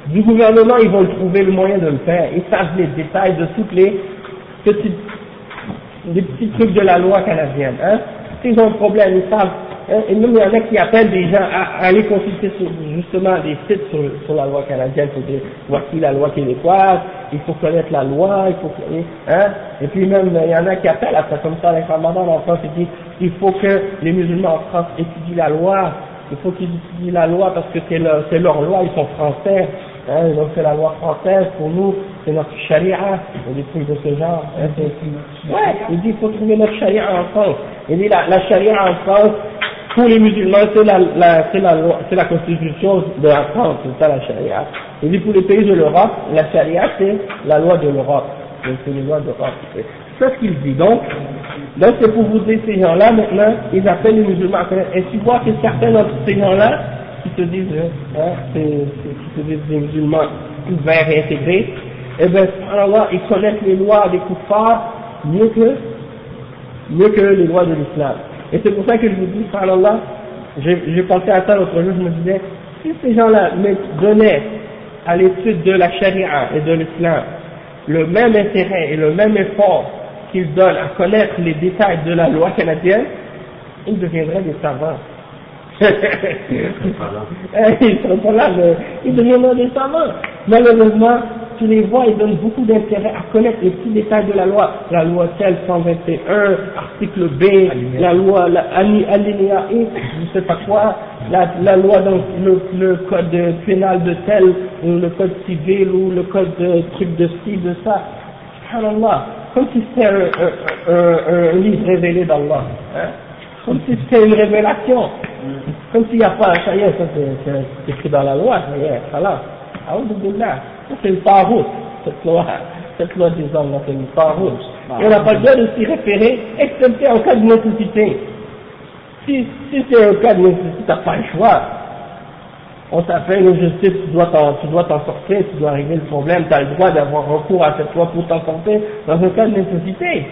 du gouvernement, ils vont trouver le moyen de le faire. Ils savent les détails de toutes les petits trucs de la loi canadienne. Hein. S'ils ont un problème, ils savent. Hein, et même il y en a qui appellent des gens à aller consulter justement des sites sur la loi canadienne pour dire voici la loi québécoise, il faut connaître la loi, il faut connaître, hein. Et puis même il y en a qui appellent après comme ça avec Ramadan en France et disent il faut que les musulmans en France étudient la loi, il faut qu'ils étudient la loi parce que c'est leur loi, ils sont français. Hein, donc c'est la loi française, pour nous, c'est notre charia, et des trucs de ce genre. Hein, ouais, il dit qu'il faut trouver notre charia en France. Il dit la charia en France, pour les musulmans, c'est la constitution de la France, c'est ça la charia. Il dit pour les pays de l'Europe, la charia c'est la loi de l'Europe. Donc c'est les lois d'Europe. C'est ça ce qu'il dit. Donc c'est pour vous dire ces gens-là, maintenant, ils appellent les musulmans à connaître. Et tu vois que certains d'entre ces gens-là, qui se disent, qui se disent des musulmans ouverts et intégrés, eh bien, subhanallah, ils connaissent les lois des kuffars mieux que les lois de l'islam. Et c'est pour ça que je vous dis, subhanallah, j'ai pensé à ça l'autre jour, je me disais, si ces gens-là donnaient à l'étude de la charia et de l'islam le même intérêt et le même effort qu'ils donnent à connaître les détails de la loi canadienne, ils deviendraient des savants. Ils sont pas là, ils deviendront des savants. Malheureusement, tu les vois, ils donnent beaucoup d'intérêt à connaître les petits détails de la loi. La loi telle 121, article B, la loi alinéa E, je sais pas quoi, la loi dans le code pénal de tel, ou le code civil, ou le code de truc de ci, de ça. Subhanallah, comme si c'était un livre révélé d'Allah. Hein? Comme si c'était une révélation. Comme s'il n'y a pas, ça y est, ça c'est écrit dans la loi, ça y est, voilà. Alhamdulillah. Ça c'est une taroute, cette loi des hommes, c'est une taroute. Et on n'a pas le droit de s'y référer, excepté en cas de nécessité. Si c'est un cas de nécessité, tu n'as pas le choix. On s'appelle une justice, tu dois t'en sortir, tu dois régler le problème, tu as le droit d'avoir recours à cette loi pour t'en sortir dans un cas de nécessité.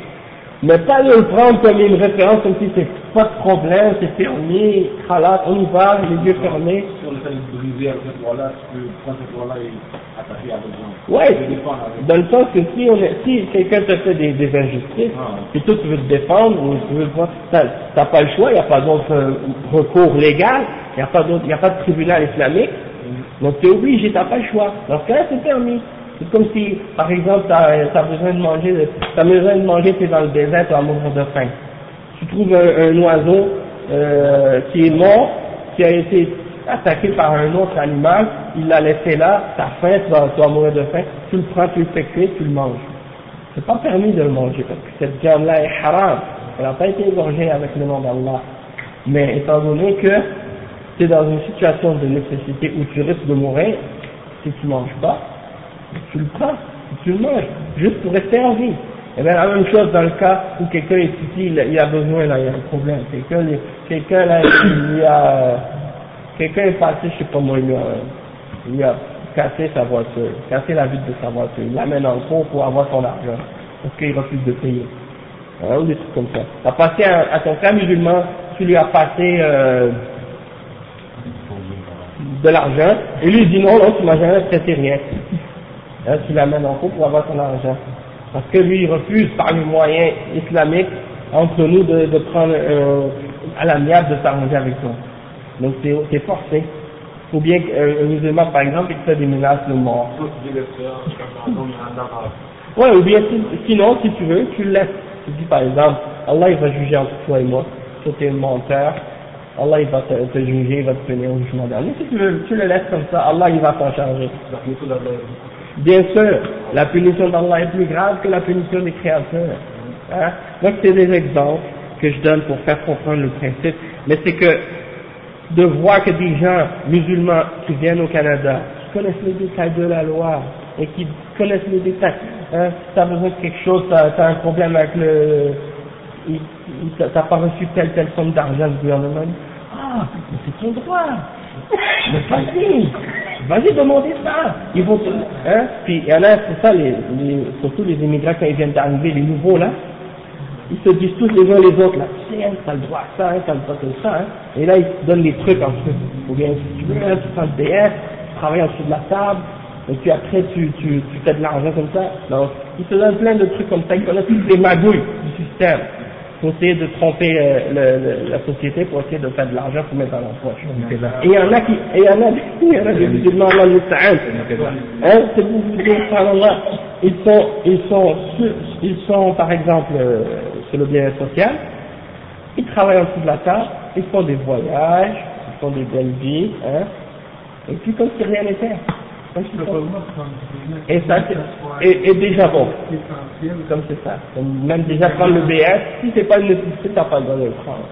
Mais pas de le prendre comme une référence, comme si c'est pas de problème, c'est permis, khalas, on y va, les yeux fermés. Si on essaie de briser avec cette loi-là, tu peux prendre cette loi-là et attaquer avec gens. Ouais, dans le sens que si quelqu'un te fait des injustices, et toi tu veux te défendre, ou tu veux voir, t'as pas le choix, il n'y a pas d'autre recours légal, il n'y a pas de tribunal islamique, donc tu es obligé, t'as pas le choix. Dans ce cas-là, c'est permis. C'est comme si, par exemple, t'as besoin de manger, t'es dans le désert, tu vas mourir de faim. Tu trouves un oiseau qui est mort, qui a été attaqué par un autre animal, il l'a laissé là, t'as faim, tu vas mourir de faim, tu le prends, tu le fais cuire, tu le manges. C'est pas permis de le manger, parce que cette viande-là est haram, elle n'a pas été égorgée avec le nom d'Allah. Mais étant donné que tu es dans une situation de nécessité où tu risques de mourir, si tu manges pas, tu le prends, tu le manges, juste pour rester en vie. Et bien la même chose dans le cas où quelqu'un est ici, il a besoin, là, il y a un problème. Quelqu'un là, quelqu'un est passé, je sais pas moi, il a cassé sa voiture, cassé la vitre de sa voiture, il l'amène en cours pour avoir son argent, parce qu'il refuse de payer. Hein, ou des trucs comme ça. Tu as passé à ton frère musulman, tu lui as passé de l'argent, et lui il dit non, tu m'as jamais prêté rien. Hein, tu l'amènes en cours pour avoir ton argent. Parce que lui, il refuse par les moyens islamiques entre nous de prendre à l'amiable de s'arranger avec toi. Donc c'est forcé. Ou bien un musulman, par exemple, il fait des menaces de mort. Ouais, ou bien sinon, si tu veux, tu le laisses. Tu dis par exemple, Allah il va juger entre toi et moi. Toi tu es un menteur. Allah il va te juger, il va te punir au jugement dernier. Si tu veux, tu le laisses comme ça, Allah il va s'en charger. Bien sûr, la punition d'Allah est plus grave que la punition des créatures. Hein? Donc c'est des exemples que je donne pour faire comprendre le principe, mais c'est que de voir que des gens musulmans qui viennent au Canada, qui connaissent les détails de la loi, et qui connaissent les détails, hein, si tu as besoin de quelque chose, tu as un problème avec t'as pas reçu telle somme d'argent du gouvernement, ah, mais c'est ton droit, mais vas-y demander ça, ils vont, hein, puis il y en a, c'est ça, surtout les immigrants quand ils viennent d'arriver, les nouveaux là, ils se disent tous les uns les autres là, tu sais, hein, t'as le droit à ça, hein, t'as le droit à ça, hein, et là ils te donnent les trucs en fait, ou bien si tu veux, hein, tu prends le DS, tu travailles en dessous de la table, et puis après tu fais de l'argent comme ça, donc ils te donnent plein de trucs comme ça, ils connaissent toutes les magouilles du système, pour essayer de tromper la société, pour essayer de faire de l'argent pour mettre dans leur poche. Et il y en a des musulmans, Allah le ta'ala, hein, c'est pour vous dire, subhanallah, ils sont par exemple, sur le bien social, ils travaillent en dessous de la table, ils font des voyages, ils font des belles vies, hein, et puis comme si rien n'était. Et ça, et déjà bon, comme c'est ça. Même déjà prendre le BS, si c'est pas une nécessité, t'as pas le droit de le prendre.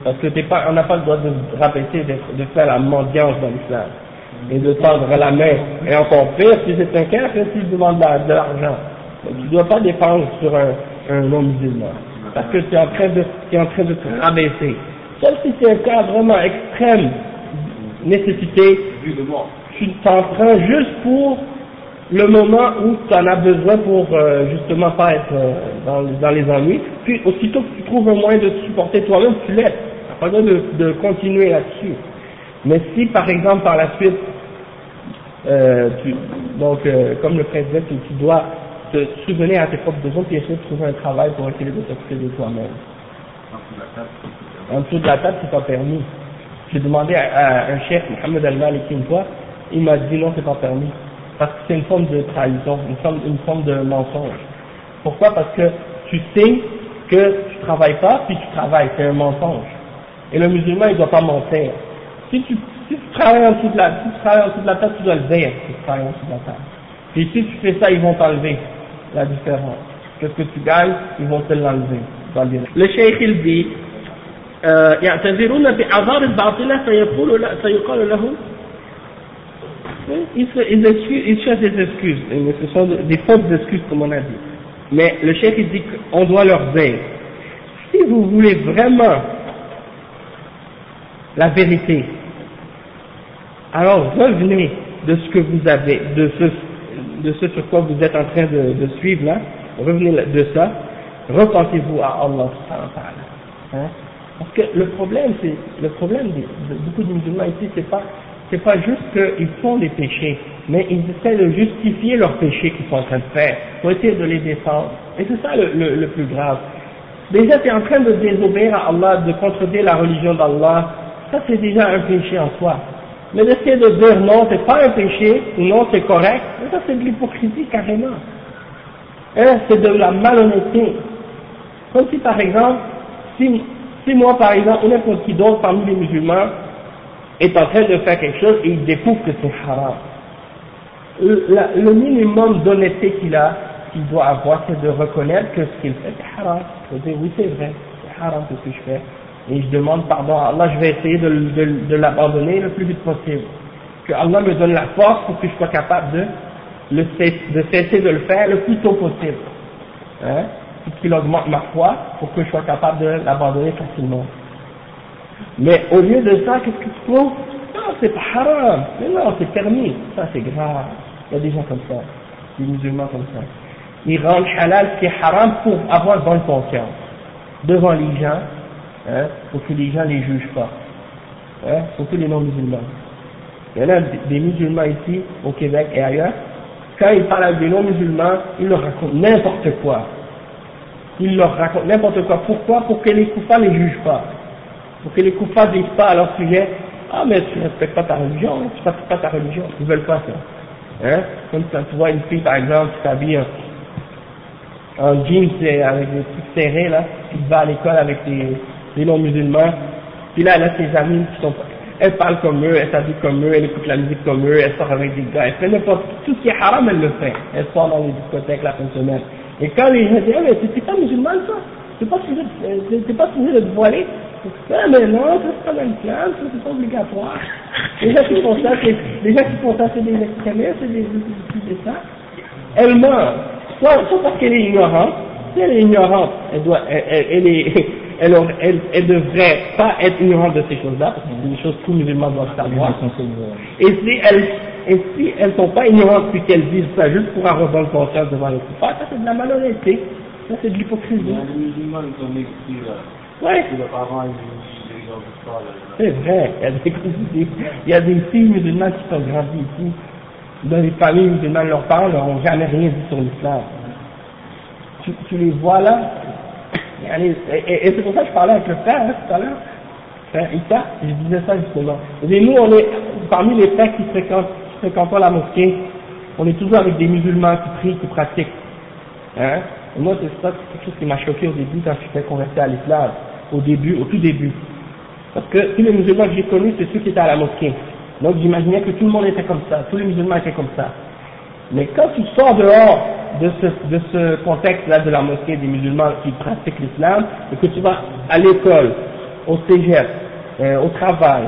Parce que on n'a pas le droit de rabaisser, de faire la mendiance dans l'islam. Et de tendre la main. Et encore pire, si c'est un cas, s'il demande de l'argent. Tu ne dois pas dépendre sur un non-musulman. Parce que tu es en train de te rabaisser. Sauf si c'est un cas vraiment extrême, nécessité, tu t'en prends juste pour le moment où tu en as besoin pour justement pas être dans les ennuis, puis aussitôt que tu trouves un moyen de te supporter toi-même, tu l'aides, tu n'as pas besoin de continuer là-dessus. Mais si par exemple par la suite, comme le président, tu dois te souvenir à tes propres besoins puis essayer de trouver un travail pour essayer de t'occuper de toi-même. En dessous de la table, c'est pas permis. J'ai demandé à un chef, Mohamed Al-Maliki, une fois, il m'a dit non, c'est pas permis. Parce que c'est une forme de trahison, une forme de mensonge. Pourquoi? Parce que tu sais que tu travailles pas, puis tu travailles, c'est un mensonge. Et le musulman, il doit pas mentir. Si tu travailles en dessous de la table, tu dois le dire que tu travailles en dessous de la table. Et si tu fais ça, ils vont t'enlever la différence. Qu'est-ce que tu gagnes? Ils vont te l'enlever. Le cheikh, il dit, يعتذرون بأعذار باطلة فيقال لهم ils cherchent des excuses, ce sont des fausses excuses comme on a dit. Mais le cheikh il dit qu'on doit leur dire, si vous voulez vraiment la vérité, alors revenez de ce que vous avez, de ce sur quoi vous êtes en train de suivre là, revenez de ça, repentez-vous à Allah subhanahu wa ta'ala. Hein? Parce que le problème de beaucoup de musulmans ici, c'est pas juste qu'ils font des péchés, mais ils essaient de justifier leurs péchés qu'ils sont en train de faire, pour essayer de les défendre. Et c'est ça le plus grave. Déjà, tu es en train de désobéir à Allah, de contredire la religion d'Allah, ça c'est déjà un péché en soi. Mais d'essayer de dire non, c'est pas un péché, ou non, c'est correct, ça c'est de l'hypocrisie carrément. Hein, c'est de la malhonnêteté. Comme si par exemple, si moi par exemple, ou n'importe qui d'autre parmi les musulmans est en train de faire quelque chose et il découvre que c'est haram. Le minimum d'honnêteté qu'il doit avoir, c'est de reconnaître que ce qu'il fait c'est haram. Il faut dire oui c'est vrai, c'est haram ce que je fais. Et je demande pardon à Allah, je vais essayer de l'abandonner le plus vite possible. Que Allah me donne la force pour que je sois capable de cesser de le faire le plus tôt possible. Hein? Qu'il augmente ma foi pour que je sois capable de l'abandonner facilement. Mais au lieu de ça, qu'est-ce que tu trouves? Non, c'est pas haram. Mais non, c'est permis. Ça, c'est grave. Il y a des gens comme ça. Des musulmans comme ça. Ils rendent halal ce qui est haram pour avoir bonne conscience. Devant les gens, hein, pour que les gens ne les jugent pas. Hein, surtout les non-musulmans. Il y en a des musulmans ici, au Québec et ailleurs. Quand ils parlent avec des non-musulmans, ils leur racontent n'importe quoi. Ils leur racontent n'importe quoi. Pourquoi? Pour que les koufars ne les jugent pas. Pour que les koufars ne disent pas à leur sujet, ah mais tu ne respectes pas ta religion, tu ne respectes pas ta religion. Ils ne veulent pas ça. Hein? Comme quand tu vois une fille par exemple qui s'habille en jeans avec des trucs serrés là, qui va à l'école avec des non-musulmans, puis là elle a ses amis qui sont, elle parle comme eux, elle s'habille comme eux, elle écoute la musique comme eux, elle sort avec des gars, elle fait n'importe tout ce qui est haram, elle le fait. Elle sort dans les discothèques la fin de semaine. Et quand les gens disent, ah mais c'est pas musulman ça, t'es pas supposé de te voiler. Ah mais non, c'est pas dans l'islam, c'est pas obligatoire. Les gens qui font ça, c'est des extrémistes, c'est des ça. Elle meurt, soit parce qu'elle est ignorante. Si elle est ignorante, elle devrait pas être ignorante de ces choses-là, parce que c'est des choses que tous les musulmans doivent savoir. Et si elles sont pas ignorantes puis qu'elles disent ça juste pour avoir bonne conscience devant les kuffars, ça c'est de la malhonnêteté, ça c'est de l'hypocrisie. Les musulmans, ils ont écrit là. Ouais. Que leurs parents, ils pas là. C'est vrai, il y a des filles musulmanes qui sont grandies ici, dans les familles musulmanes, leurs parents leur ont jamais rien dit sur l'islam. Tu les vois là, et c'est pour ça que je parlais avec le frère tout à l'heure, frère Issa, je disais ça justement. Et nous, on est parmi les frères qui fréquentent la mosquée, on est toujours avec des musulmans qui prient, qui pratiquent. Hein? Et moi, c'est quelque chose qui m'a choqué au début quand je suis fait convertir à l'islam, au tout début. Parce que tous les musulmans que j'ai connus, c'est ceux qui étaient à la mosquée. Donc j'imaginais que tout le monde était comme ça, tous les musulmans étaient comme ça. Mais quand tu sors dehors de ce contexte-là de la mosquée des musulmans qui pratiquent l'islam, et que tu vas à l'école, au cégep, au travail,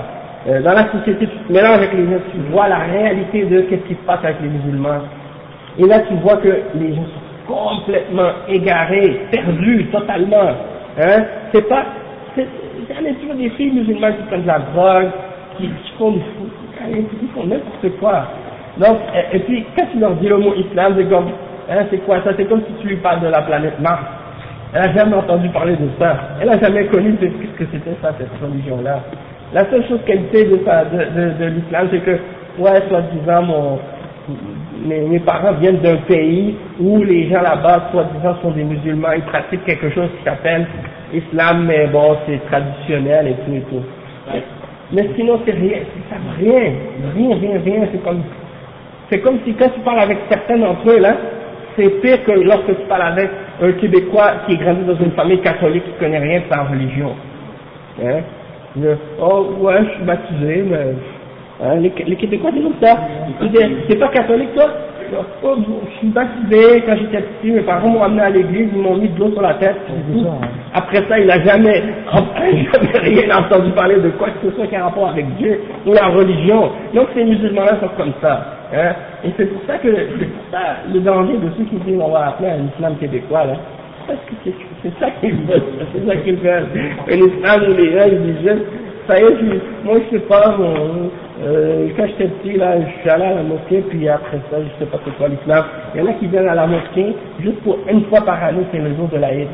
dans la société, tu te mélanges avec les gens, tu vois la réalité de qu'est-ce qui se passe avec les musulmans. Et là tu vois que les gens sont complètement égarés, perdus totalement. Hein? Il y a toujours des filles musulmanes qui prennent de la drogue, qui font qui font n'importe quoi. Donc, et puis, quand tu leur dis le mot islam, c'est comme, hein, c'est quoi ça? C'est comme si tu lui parles de la planète Mars. Elle n'a jamais entendu parler de ça. Elle n'a jamais connu ce que c'était ça, cette religion-là. La seule chose qu'elle sait de l'islam, c'est que, ouais, soi-disant, mes parents viennent d'un pays où les gens là-bas, soi-disant, sont des musulmans, ils pratiquent quelque chose qui s'appelle islam, mais bon, c'est traditionnel et tout et tout. Mais sinon, c'est rien, c'est comme si quand tu parles avec certains d'entre eux, là, c'est pire que lorsque tu parles avec un Québécois qui est grandi dans une famille catholique qui connaît rien de sa religion. Hein? Oh, ouais, je suis baptisé, mais, hein, les Québécois, c'est comme ça. T'es pas catholique, toi? Oh, je suis baptisé quand j'étais petit, mes parents m'ont amené à l'église, ils m'ont mis de l'eau sur la tête. Après ça, il n'a jamais rien entendu parler de quoi que ce soit qui a rapport avec Dieu ou la religion. Donc ces musulmans-là sont comme ça. Hein? Et c'est pour ça que le danger de ceux qui disent on va appeler un islam québécois, là, parce que c'est ça qu'ils veulent, c'est ça qu'ils veulent. Un islam où les gens ils disent juste, ça y est, moi je sais pas, quand j'étais petit, là, je suis allé à la mosquée, puis après ça, je sais pas c'est quoi l'islam. Il y en a qui viennent à la mosquée, juste pour une fois par année, c'est le jour de l'Aïd.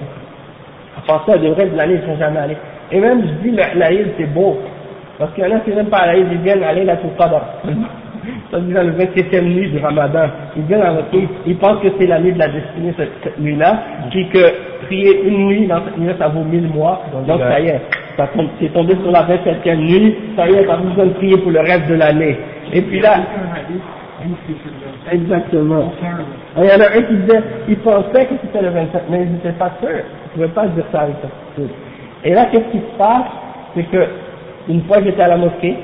À part ça, le reste de l'année, ils ne sont jamais allés. Et même, je dis, l'Aïd, c'est beau. Parce qu'il y en a qui n'aiment pas l'Aïd, ils viennent aller la Qadr. Ça dit dans le 27e nuit du Ramadan. Ils viennent à la mosquée, ils pensent que c'est la nuit de la destinée, cette nuit-là, puis que prier une nuit dans cette nuit-là, ça vaut 1000 mois. Donc ça y est, c'est tombé sur la 27e nuit, ça y est, t'as besoin de prier pour le reste de l'année. Et puis là, exactement. Il y en a un qui disait, il pensait que c'était le 27, mais il n'était pas sûr. Il ne pouvait pas dire ça avec certitude. Et là, qu'est-ce qui se passe? C'est que, une fois j'étais à la mosquée,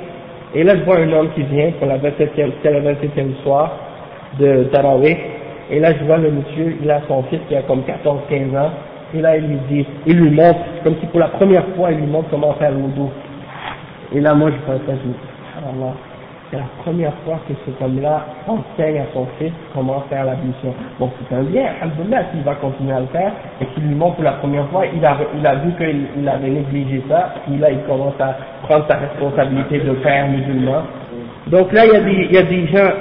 et là je vois un homme qui vient pour la 27e, c'était le 27e soir de Tarawih, et là je vois le monsieur, il a son fils qui a comme 14-15 ans, et là il lui montre, comme si pour la première fois il lui montre comment faire le wudu. Et là moi je pensais, je me dis, subhanallah, c'est la première fois que cet homme-là enseigne à son fils comment faire l'ablution. Bon, c'est un bien, alhamdoulilah, s'il va continuer à le faire, et qu'il lui montre pour la première fois, il a vu qu'il avait négligé ça, puis là il commence à prendre sa responsabilité de père musulman. Donc là il y a des gens,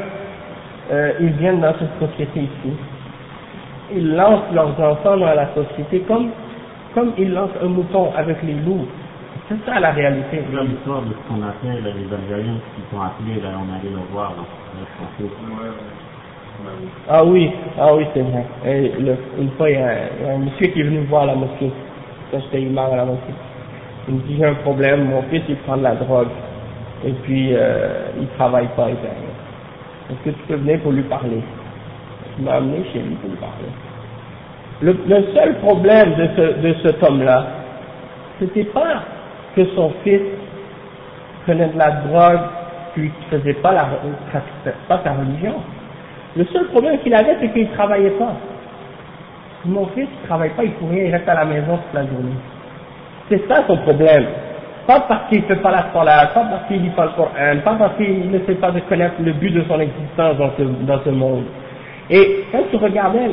ils viennent dans cette société ici, ils lancent leurs enfants dans la société comme ils lancent un mouton avec les loups. C'est ça la réalité. C'est l'histoire de ce qu'on appelle les Algériens qui sont appelés, là on allait le voir, là. Ah oui, c'est vrai. Et une fois il y a un monsieur qui est venu me voir à la mosquée, quand j'étais imam à la mosquée. Il me dit j'ai un problème, mon fils il prend de la drogue, et puis il travaille pas, est-ce que tu peux venir pour lui parler? Il m'a amené chez lui pour lui parler. Le seul problème de cet homme-là, c'était pas que son fils prenait de la drogue puis qu'il faisait pas sa religion. Le seul problème qu'il avait, c'est qu'il ne travaillait pas. Mon fils ne travaille pas, il ne faut rien, il reste à la maison toute la journée. C'est ça son problème. Pas parce qu'il ne fait pas la salat, pas parce qu'il ne lit pas le Coran, pas parce qu'il ne sait pas de connaître le but de son existence dans ce monde. Et quand tu regardais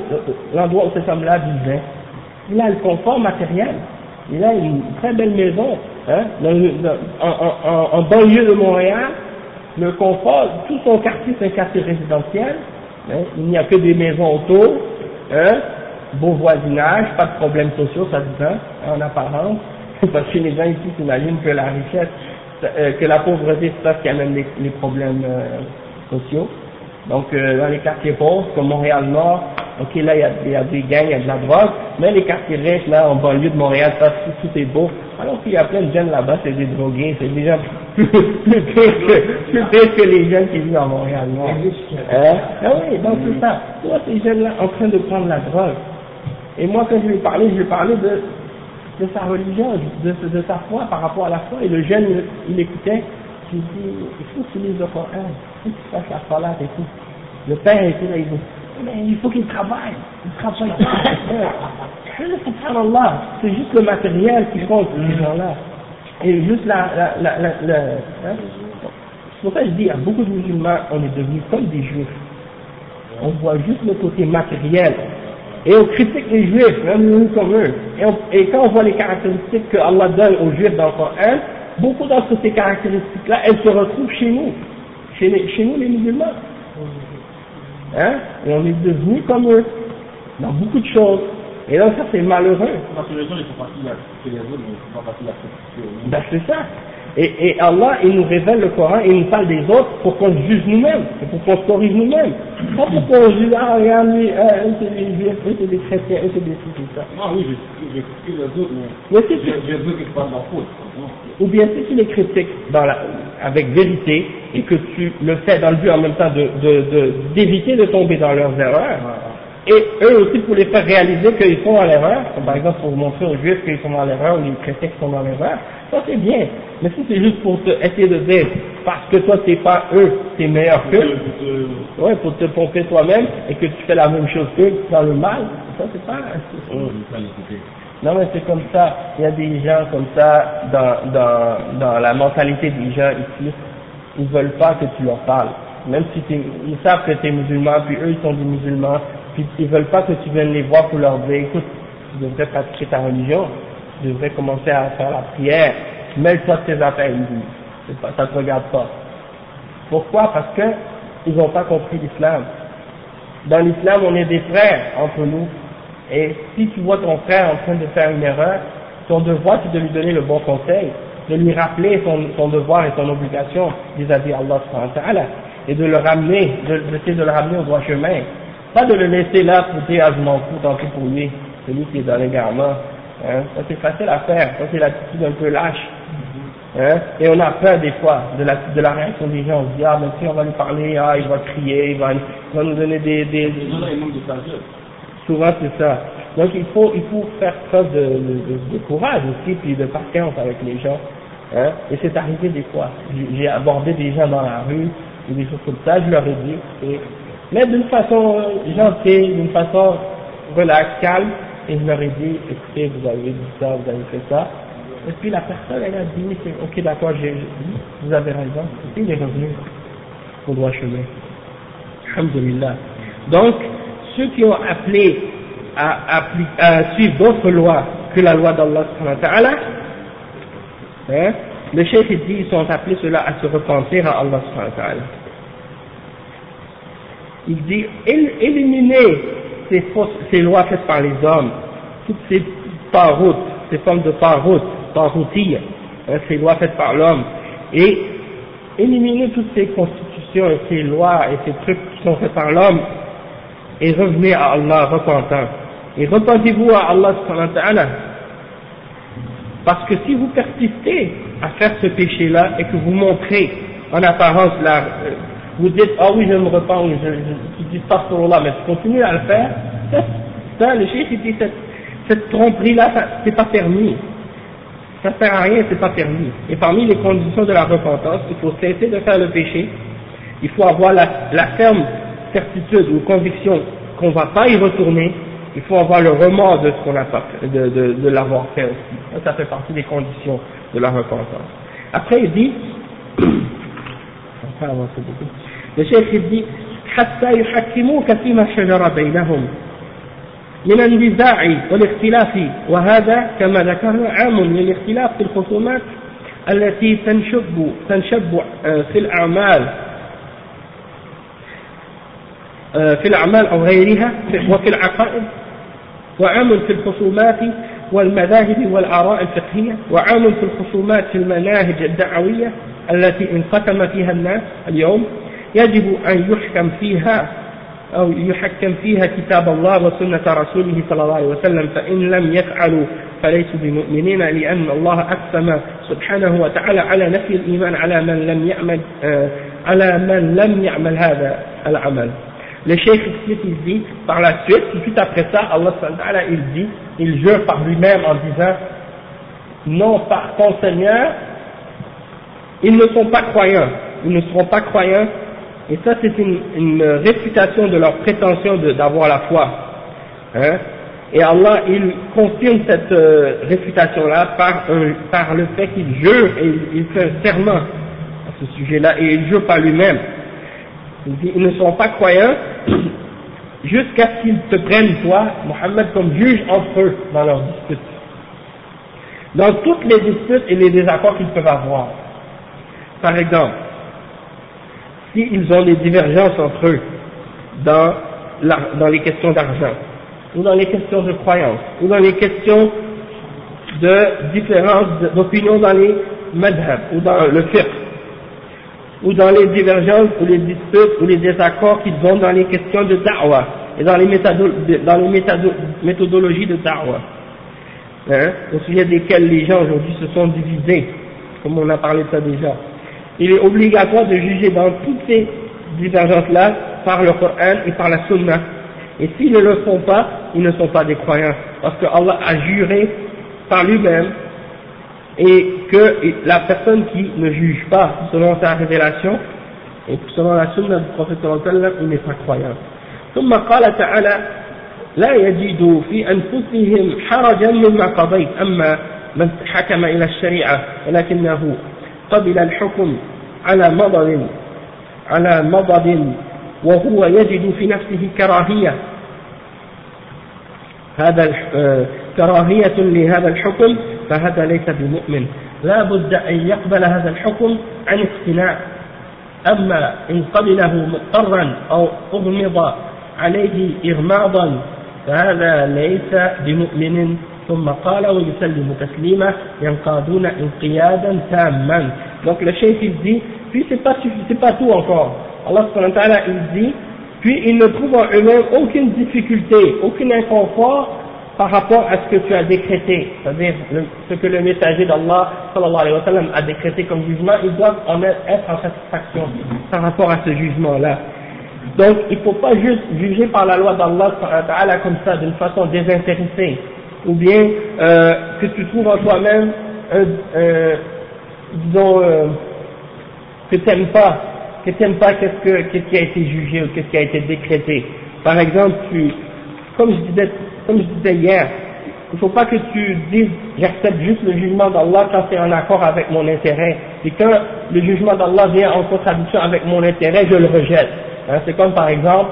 l'endroit où cet homme-là vivait, il a le confort matériel. Il a une très belle maison, hein, en banlieue de Montréal. Le confort, tout son quartier c'est un quartier résidentiel, hein, il n'y a que des maisons autour, hein, beau voisinage, pas de problèmes sociaux, ça dit ça, en apparence, parce que les gens ici s'imaginent que la richesse, que la pauvreté c'est ça qui amène les problèmes sociaux. Donc dans les quartiers pauvres, comme Montréal-Nord, ok là il y a des gangs, il y a de la drogue, mais les quartiers riches là en banlieue de Montréal, ça tout est beau. Alors qu'il y a plein de jeunes là-bas, c'est des drogués, c'est des gens plus pires que les jeunes qui vivent en Montréal-Nord. Hein? Ah oui, donc c'est ça. Tu vois ces jeunes là en train de prendre la drogue. Et moi quand je lui parlais de sa religion, de sa foi par rapport à la foi, et le jeune il écoutait. Je lui dis, il faut que tu lises le Coran, il faut que tu fasses la salat et tout. Le père était là, il dit, mais il faut qu'il travaille, il travaille pas. Subhanallah, c'est juste le matériel qui compte, ces gens-là. Et juste hein? C'est pour ça que je dis, il y a beaucoup de musulmans, on est devenus comme des juifs. On voit juste le côté matériel. Et on critique les juifs, même nous comme eux. Et quand on voit les caractéristiques que Allah donne aux juifs dans le Coran, beaucoup d'entre ces caractéristiques-là, elles se retrouvent chez nous, chez nous les musulmans. Hein? Et on est devenus comme eux, dans beaucoup de choses. Et donc ça c'est malheureux. Parce que les gens ils font partie de les autres, mais ils font pas partie de la société. Ben c'est ça. Et Allah, il nous révèle le Coran, il nous parle des autres pour qu'on se juge nous-mêmes, et pour qu'on se corrige nous-mêmes. Pas pour qu'on juge, ah regarde lui, eux c'est des juifs, eux c'est des chrétiens, eux c'est des ci, c'est ça. Non, oui, je critique les autres, mais je veux qu'ils fassent leur faute. Ou bien si tu les critiques avec vérité, et que tu le fais dans le but en même temps d'éviter de tomber dans leurs erreurs, et eux aussi pour les faire réaliser qu'ils sont dans l'erreur, comme par exemple pour montrer aux juifs qu'ils sont dans l'erreur, ou les chrétiens qui sont dans l'erreur, ça c'est bien. Mais si c'est juste pour essayer de dire, parce que toi t'es pas eux, t'es meilleur qu'eux, ouais, pour te pomper toi-même, et que tu fais la même chose qu'eux, dans le mal, ça c'est pas... Non mais c'est comme ça, il y a des gens comme ça, dans la mentalité des gens ici, ils veulent pas que tu leur parles. Même si ils savent que tu es musulman, puis eux ils sont des musulmans, puis ils veulent pas que tu viennes les voir pour leur dire, écoute, tu devrais pratiquer ta religion, tu devrais commencer à faire la prière, mêle-toi de tes affaires, ils disent, ça te regarde pas. Pourquoi? Parce que ils n'ont pas compris l'islam. Dans l'islam, on est des frères entre nous, et si tu vois ton frère en train de faire une erreur, ton devoir c'est de lui donner le bon conseil, de lui rappeler son devoir et son obligation vis-à-vis Allah subhanahu wa ta'ala, et de le ramener, d'essayer de le ramener au droit chemin. Pas de le laisser là pour dire, ah je m'en fous, tant pis pour lui, celui qui est dans l'égarement. Hein? Ça c'est facile à faire, ça c'est l'attitude un peu lâche. Hein? Et on a peur des fois de la réaction des gens, on se dit, ah mais si on va lui parler, ah il va crier, il va nous donner des... Souvent c'est ça. Donc il faut faire preuve de courage aussi, puis de patience avec les gens. Hein? Et c'est arrivé des fois. J'ai abordé des gens dans la rue, ou des choses comme ça, je leur ai dit, mais d'une façon gentille, d'une façon relaxe, calme, et je leur ai dit, écoutez, vous avez dit ça, vous avez fait ça. Et puis la personne, elle a dit, ok d'accord, vous avez raison, et puis il est revenu au droit chemin. Alhamdulillah. Donc, ceux qui ont appelé à suivre d'autres lois que la loi d'Allah subhanahu wa ta'ala, hein, le cheikh dit, ils sont appelés ceux-là à se repentir à Allah subhanahu wa ta'ala. Il dit, éliminer ces lois faites par les hommes, toutes ces paroutes, ces formes de paroutilles, hein, ces lois faites par l'homme, et éliminer toutes ces constitutions et ces lois et ces trucs qui sont faits par l'homme, et revenez à Allah repentant. Et repentez-vous à Allah subhanahu wa ta'ala. Parce que si vous persistez à faire ce péché-là et que vous montrez en apparence là, vous dites, ah oui je me repens, tu dis pas pour Allah, mais tu continues à le faire, ça le cheikh dit, cette tromperie-là, c'est pas permis. Ça sert à rien, c'est pas permis. Et parmi les conditions de la repentance, il faut cesser de faire le péché, il faut avoir la ferme certitude ou conviction qu'on va pas y retourner, il faut avoir le remords de ce qu'on a pas fait, de l'avoir fait aussi. Ça fait partie des conditions de la repentance. Après il dit, le chef il dit حتى يحكموك فيما شجر بينهم من النزاع والاختلاف وهذا كما ذكرنا عام للاختلاف في الخصومات التي تنشب في الأعمال أو غيرها وفي العقائد وعام في الخصومات والمذاهب والآراء الفقهية وعام في الخصومات في المناهج الدعوية التي انقسم فيها الناس اليوم يجب أن يحكم فيها كتاب الله وسنة رسوله صلى الله عليه وسلم فإن لم يفعلوا فليسوا بمؤمنين لأن الله أقسم سبحانه وتعالى على نفي الإيمان على من لم يعمل هذا العمل. Le cheikh explique, il dit, par la suite, tout après ça, Allah il dit, il jure par lui-même en disant, non par ton Seigneur, ils ne sont pas croyants, ils ne seront pas croyants, et ça c'est une réfutation de leur prétention d'avoir la foi. Hein? Et Allah, il confirme cette réfutation-là par le fait qu'il jure, et il fait un serment à ce sujet-là, et il jure par lui-même. Il dit, ils ne sont pas croyants jusqu'à ce qu'ils te prennent, toi, Mohammed, comme juge entre eux dans leurs disputes. Dans toutes les disputes et les désaccords qu'ils peuvent avoir. Par exemple, s'ils ont des divergences entre eux dans les questions d'argent, ou dans les questions de croyance, ou dans les questions de différences d'opinion dans les madhab, ou dans le fiqh, ou dans les divergences, ou les disputes, ou les désaccords qu'ils ont dans les questions de da'wah, et dans les méthodologies de da'wah, hein, au sujet desquelles les gens aujourd'hui se sont divisés, comme on a parlé de ça déjà. Il est obligatoire de juger dans toutes ces divergences-là par le Coran et par la Sunna. Et s'ils ne le font pas, ils ne sont pas des croyants, parce que Allah a juré par lui-même, et que la personne qui ne juge pas selon sa révélation et selon la sunna du prophète sallallahu alayhi wa sallam, il n'est pas croyant. ثم قال تعالى لا يجدوا في أنفسهم حرجا مما قضيت أما من حكم إلى الشريعة ولكنه قبل الحكم على مضض وهو يجد في نفسه كراهية كراهية لهذا الحكم فهذا ليس بمؤمن لا بد أن يقبل هذا الحكم عن اقتناع أما إن قبله مضطرا أو أغمض عليه إغماضا فهذا ليس بمؤمن ثم قال ويسلم تسليما ينقادون انقيادا تاما. Donc le chef il dit, puis c'est pas tout encore. Allah subhanahu wa ta'ala il dit, puis ils ne trouvent en eux-mêmes aucune difficulté, aucun inconfort par rapport à ce que tu as décrété, c'est-à-dire ce que le messager d'Allah sallallahu alayhi wa sallam a décrété comme jugement, ils doivent en être en satisfaction par rapport à ce jugement-là. Donc il ne faut pas juste juger par la loi d'Allah sallallahu alayhi wa sallam comme ça, d'une façon désintéressée, ou bien que tu trouves en toi-même, disons, que tu n'aimes pas qu'est-ce qui a été jugé ou qu'est-ce qui a été décrété. Par exemple, comme je disais hier, il ne faut pas que tu dises j'accepte juste le jugement d'Allah quand c'est en accord avec mon intérêt. Et quand le jugement d'Allah vient en contradiction avec mon intérêt, je le rejette. Hein, c'est comme par exemple,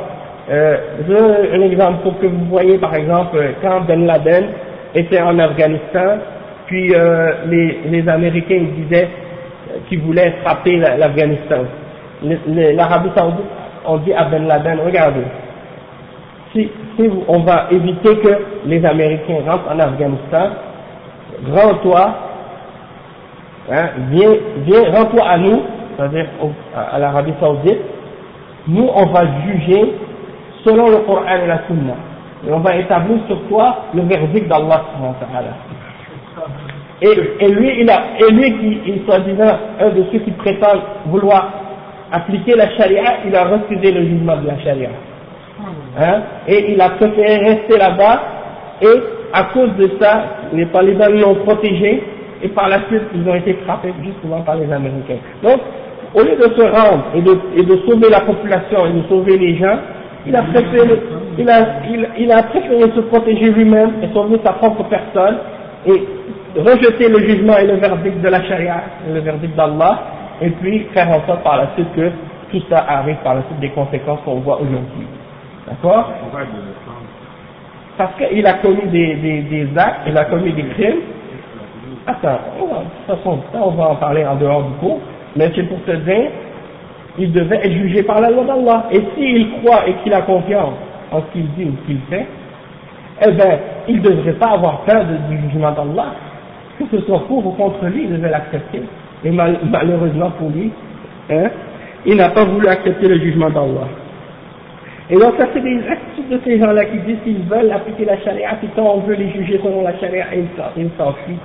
un exemple pour que vous voyez par exemple quand Ben Laden était en Afghanistan, puis les Américains disaient qu'ils voulaient frapper l'Afghanistan. L'Arabie Saoudite on dit à Ben Laden, regardez, si on va éviter que les Américains rentrent en Afghanistan, rends-toi, hein, viens, rends-toi à nous, c'est-à-dire à l'Arabie Saoudite, nous on va juger selon le Coran et la Sunna, et on va établir sur toi le verdict d'Allah subhanahu wa ta'ala. Et lui qui soi-disant un de ceux qui prétendent vouloir appliquer la charia, il a refusé le jugement de la charia. Hein? Et il a préféré rester là-bas, et à cause de ça, les talibans l'ont protégé, et par la suite, ils ont été frappés justement par les Américains. Donc, au lieu de se rendre et de sauver la population et de sauver les gens, il a préféré il a préféré se protéger lui-même et sauver sa propre personne et rejeter le jugement et le verdict de la charia, le verdict d'Allah, et puis faire en sorte par la suite que tout ça arrive par la suite des conséquences qu'on voit aujourd'hui. D'accord? Parce qu'il a commis des actes, il a commis des crimes. Attends, de toute façon, ça on va en parler en dehors du cours, mais c'est pour te dire, il devait être jugé par la loi d'Allah. Et s'il croit et qu'il a confiance en ce qu'il dit ou ce qu'il fait, eh bien, il ne devrait pas avoir peur du jugement d'Allah. Que ce soit pour ou contre lui, il devait l'accepter. Et malheureusement pour lui, hein, il n'a pas voulu accepter le jugement d'Allah. Et donc ça c'est des attitudes de ces gens-là qui disent qu'ils veulent appliquer la charia, puis quand on veut les juger selon la charia, ils s'enfuient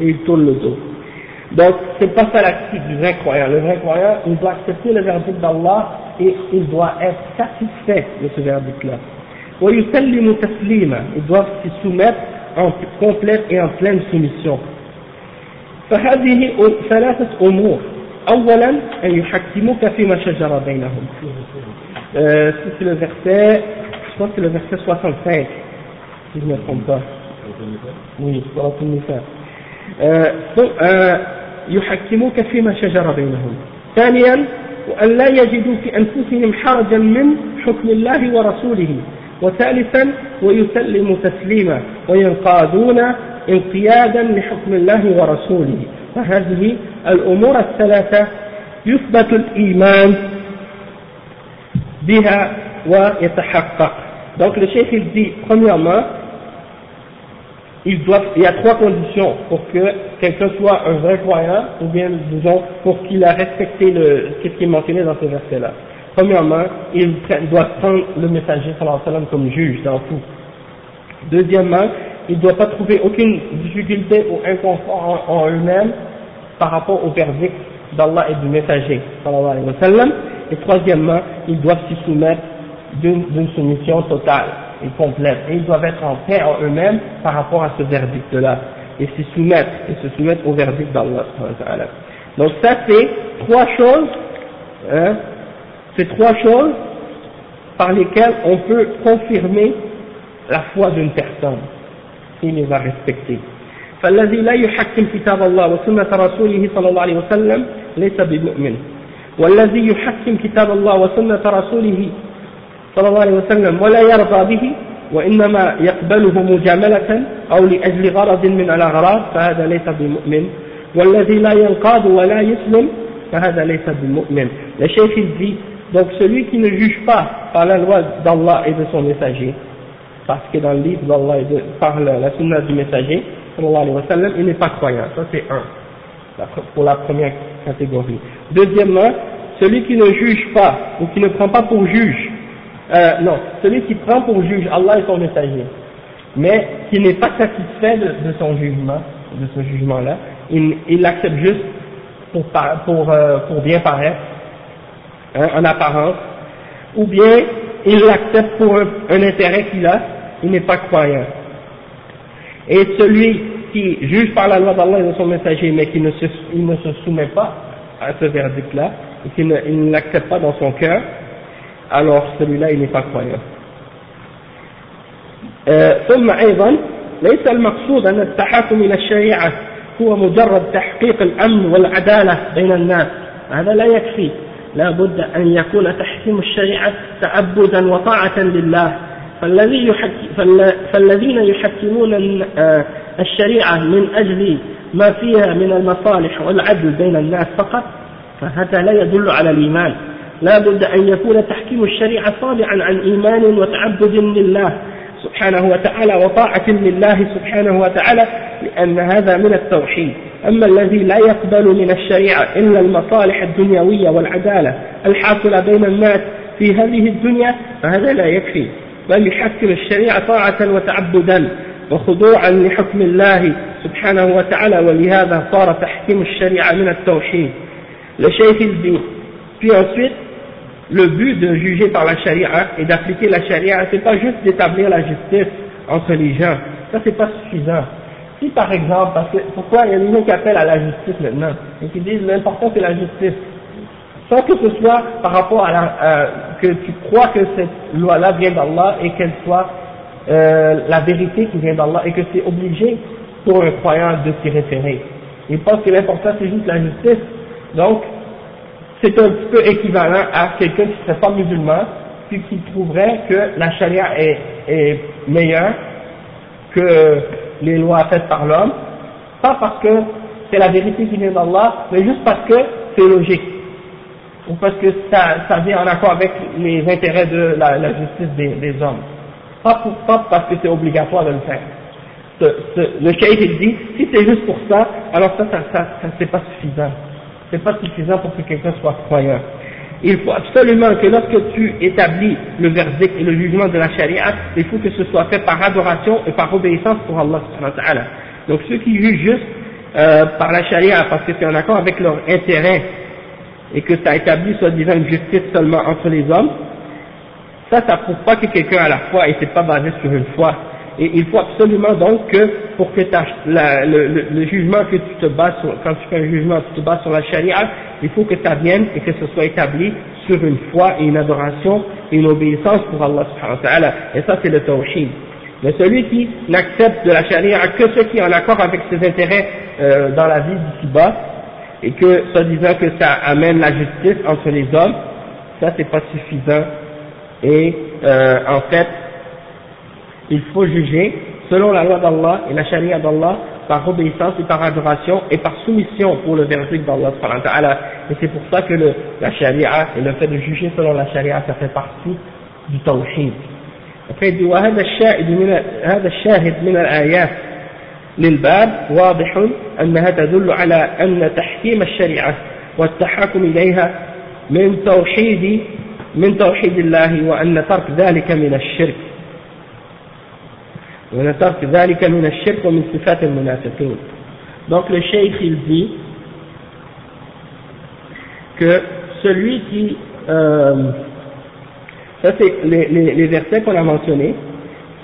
et ils tournent le dos. Donc c'est pas ça l'attitude du vrai croyant. Le vrai croyant, il doit accepter le verdict d'Allah et il doit être satisfait de ce verdict-là. وَيُسَلِّمُ تَسْلِيمًا, ils doivent s'y soumettre en complète et en pleine soumission. فهذه ثلاثة أمور. أولا أن يحكموك فيما شجر بينهم. C'est le verset, je pense que c'est le verset 65, si je ne me trompe pas. Oui, سورة النساء. يحكموك فيما شجر بينهم. ثانيا وأن لا يجدوا في أنفسهم حرجا من حكم الله ورسوله. وثالثا ويسلموا تسليما وينقادون انقيادا لحكم الله ورسوله. فهذه الأمور الثلاثة يثبت الإيمان بها ويتحقق. Donc le cheikh il dit premièrement il y a trois conditions pour que quelqu'un soit un vrai croyant, ou bien disons pour qu'il a respecté ce qui est mentionné dans ce verset là. Premièrement, il doit prendre le messager sallallahu alayhi wa sallam comme juge dans tout. Deuxièmement, il ne doit pas trouver aucune difficulté ou inconfort en eux-mêmes par rapport au verdict d'Allah et du messager sallallahu alayhi wa sallam. Et troisièmement, ils doivent s'y soumettre d'une soumission totale et complète. Et ils doivent être en paix en eux-mêmes par rapport à ce verdict-là. Et s'y soumettre, au verdict d'Allah. Donc ça c'est trois choses, hein, c'est trois choses par lesquelles on peut confirmer la foi d'une personne, s'il les a respectées. فالذي لا يحكم كتاب الله وسنة رسوله صلى الله عليه وسلم ليس بمؤمن. والذي يحكم كتاب الله وسنة رسوله صلى الله عليه وسلم ولا يرضى به وإنما يقبله مجاملة أو لأجل غرض من الأغراض فهذا ليس بمؤمن. والذي لا ينقاد ولا يسلم فهذا ليس بمؤمن. Le cheikh il dit, donc celui qui ne juge pas par la loi d'Allah et de son messager, parce que dans le livre d'Allah et par la sunna du messager sallallahu alayhi wa sallam, il n'est pas croyant. Ça c'est un, pour la première catégorie. Deuxièmement, celui qui ne juge pas ou qui ne prend pas pour juge, celui qui prend pour juge Allah et son messager, mais qui n'est pas satisfait de son jugement, de ce jugement-là, il l'accepte juste pour bien paraître, hein, en apparence, ou bien il l'accepte pour un intérêt qu'il a, il n'est pas croyant. Et celui qui juge par la loi d'Allah et de son messager, mais qui ne se soumet pas à ce verdict-là, et qui ne l'accepte pas dans son cœur, alors celui-là il n'est pas croyant. ثم أيضا ليس المقصود أن التحاكم إلى الشريعة هو مجرد تحقيق الأمن والعدالة بين الناس، هذا لا يكفي، لا بد أن يكون تحكيم الشريعة تعبدا وطاعة لله. فالذين يحكمون الشريعة من أجل ما فيها من المصالح والعدل بين الناس فقط فهذا لا يدل على الإيمان. لا بد أن يكون تحكيم الشريعة صادعا عن إيمان وتعبد لله سبحانه وتعالى وطاعة لله سبحانه وتعالى، لأن هذا من التوحيد. أما الذي لا يقبل من الشريعة إلا المصالح الدنيوية والعدالة الحاصلة بين الناس في هذه الدنيا فهذا لا يكفي، بل يحكم الشريعة طاعة وتعبدا وخضوعا لحكم الله سبحانه وتعالى، ولهذا صار تحكيم الشريعة من التوحيد. Le cheikh il dit, puis ensuite, le but de juger par la charia et d'appliquer la charia, c'est pas juste d'établir la justice entre les gens, ça c'est pas suffisant. Si par exemple, parce que pourquoi il y a des gens qui appellent à la justice maintenant, et qui disent l'important c'est la justice, sans que ce soit par rapport que tu crois que cette loi-là vient d'Allah et qu'elle soit la vérité qui vient d'Allah et que c'est obligé pour un croyant de s'y référer. Il pense que l'important c'est juste la justice. Donc, c'est un petit peu équivalent à quelqu'un qui ne serait pas musulman, puis qui trouverait que la charia est meilleure que les lois faites par l'homme, pas parce que c'est la vérité qui vient d'Allah, mais juste parce que c'est logique, ou parce que ça vient en accord avec les intérêts de la justice des hommes, pas parce que c'est obligatoire de le faire. Le cheikh il dit, si c'est juste pour ça, alors ça c'est pas suffisant. C'est pas suffisant pour que quelqu'un soit croyant. Il faut absolument que lorsque tu établis le verdict et le jugement de la charia, il faut que ce soit fait par adoration et par obéissance pour Allah subhanahu wa ta'ala. Donc ceux qui jugent juste par la charia parce que c'est en accord avec leur intérêt et que ça établit soi-disant une justice seulement entre les hommes, ça prouve pas que quelqu'un a la foi et c'est pas basé sur une foi. Et il faut absolument donc que pour que le jugement que tu te bases sur, quand tu fais un jugement, tu te bases sur la charia, il faut que ça vienne et que ce soit établi sur une foi et une adoration et une obéissance pour Allah subhanahu wa ta'ala. Et ça c'est le tawhid. Mais celui qui n'accepte de la charia que ce qui est en accord avec ses intérêts dans la vie d'ici-bas, et que, soi-disant que ça amène la justice entre les hommes, ça c'est pas suffisant. Et en fait, il faut juger selon la loi d'Allah et la charia d'Allah par obéissance et par adoration et par soumission pour le verdict d'Allah subhanahu wa ta'ala. Et c'est pour ça que la charia et le fait de juger selon la charia, ça fait partie du tawhid. Après il dit وهذا الشاهد من الآيات للباب واضح أنها تدل على أن تحكيم الشريعة والتحاكم إليها من توحيد الله وأن ترك ذلك من الشرك ومن صفات المنافقين. Donc le cheikh il dit que celui qui ça c'est les versets qu'on a mentionnés,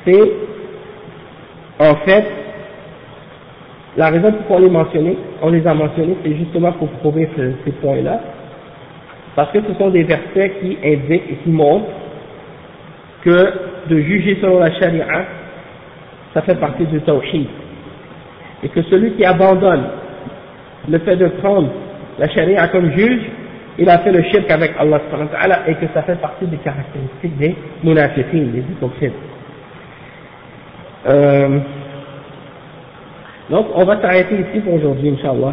c'est en fait la raison pour laquelle on les a mentionnés, c'est justement pour prouver ces points-là, parce que ce sont des versets qui indiquent et qui montrent que de juger selon la charia, ça fait partie du tawhid, et que celui qui abandonne le fait de prendre la charia comme juge, il a fait le shirk avec Allah subhanahu wa ta'ala, et que ça fait partie des caractéristiques des munafiqin, des hypocrites. Donc on va s'arrêter ici pour aujourd'hui, Inch'Allah,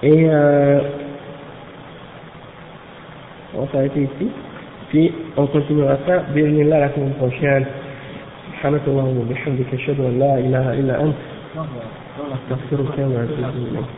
et on va s'arrêter ici, puis on continuera ça bi'idhnillah la semaine prochaine. سبحانك اللهم وبحمدك أشهد أن لا إله إلا أنت أستغفرك وأتوب إليك.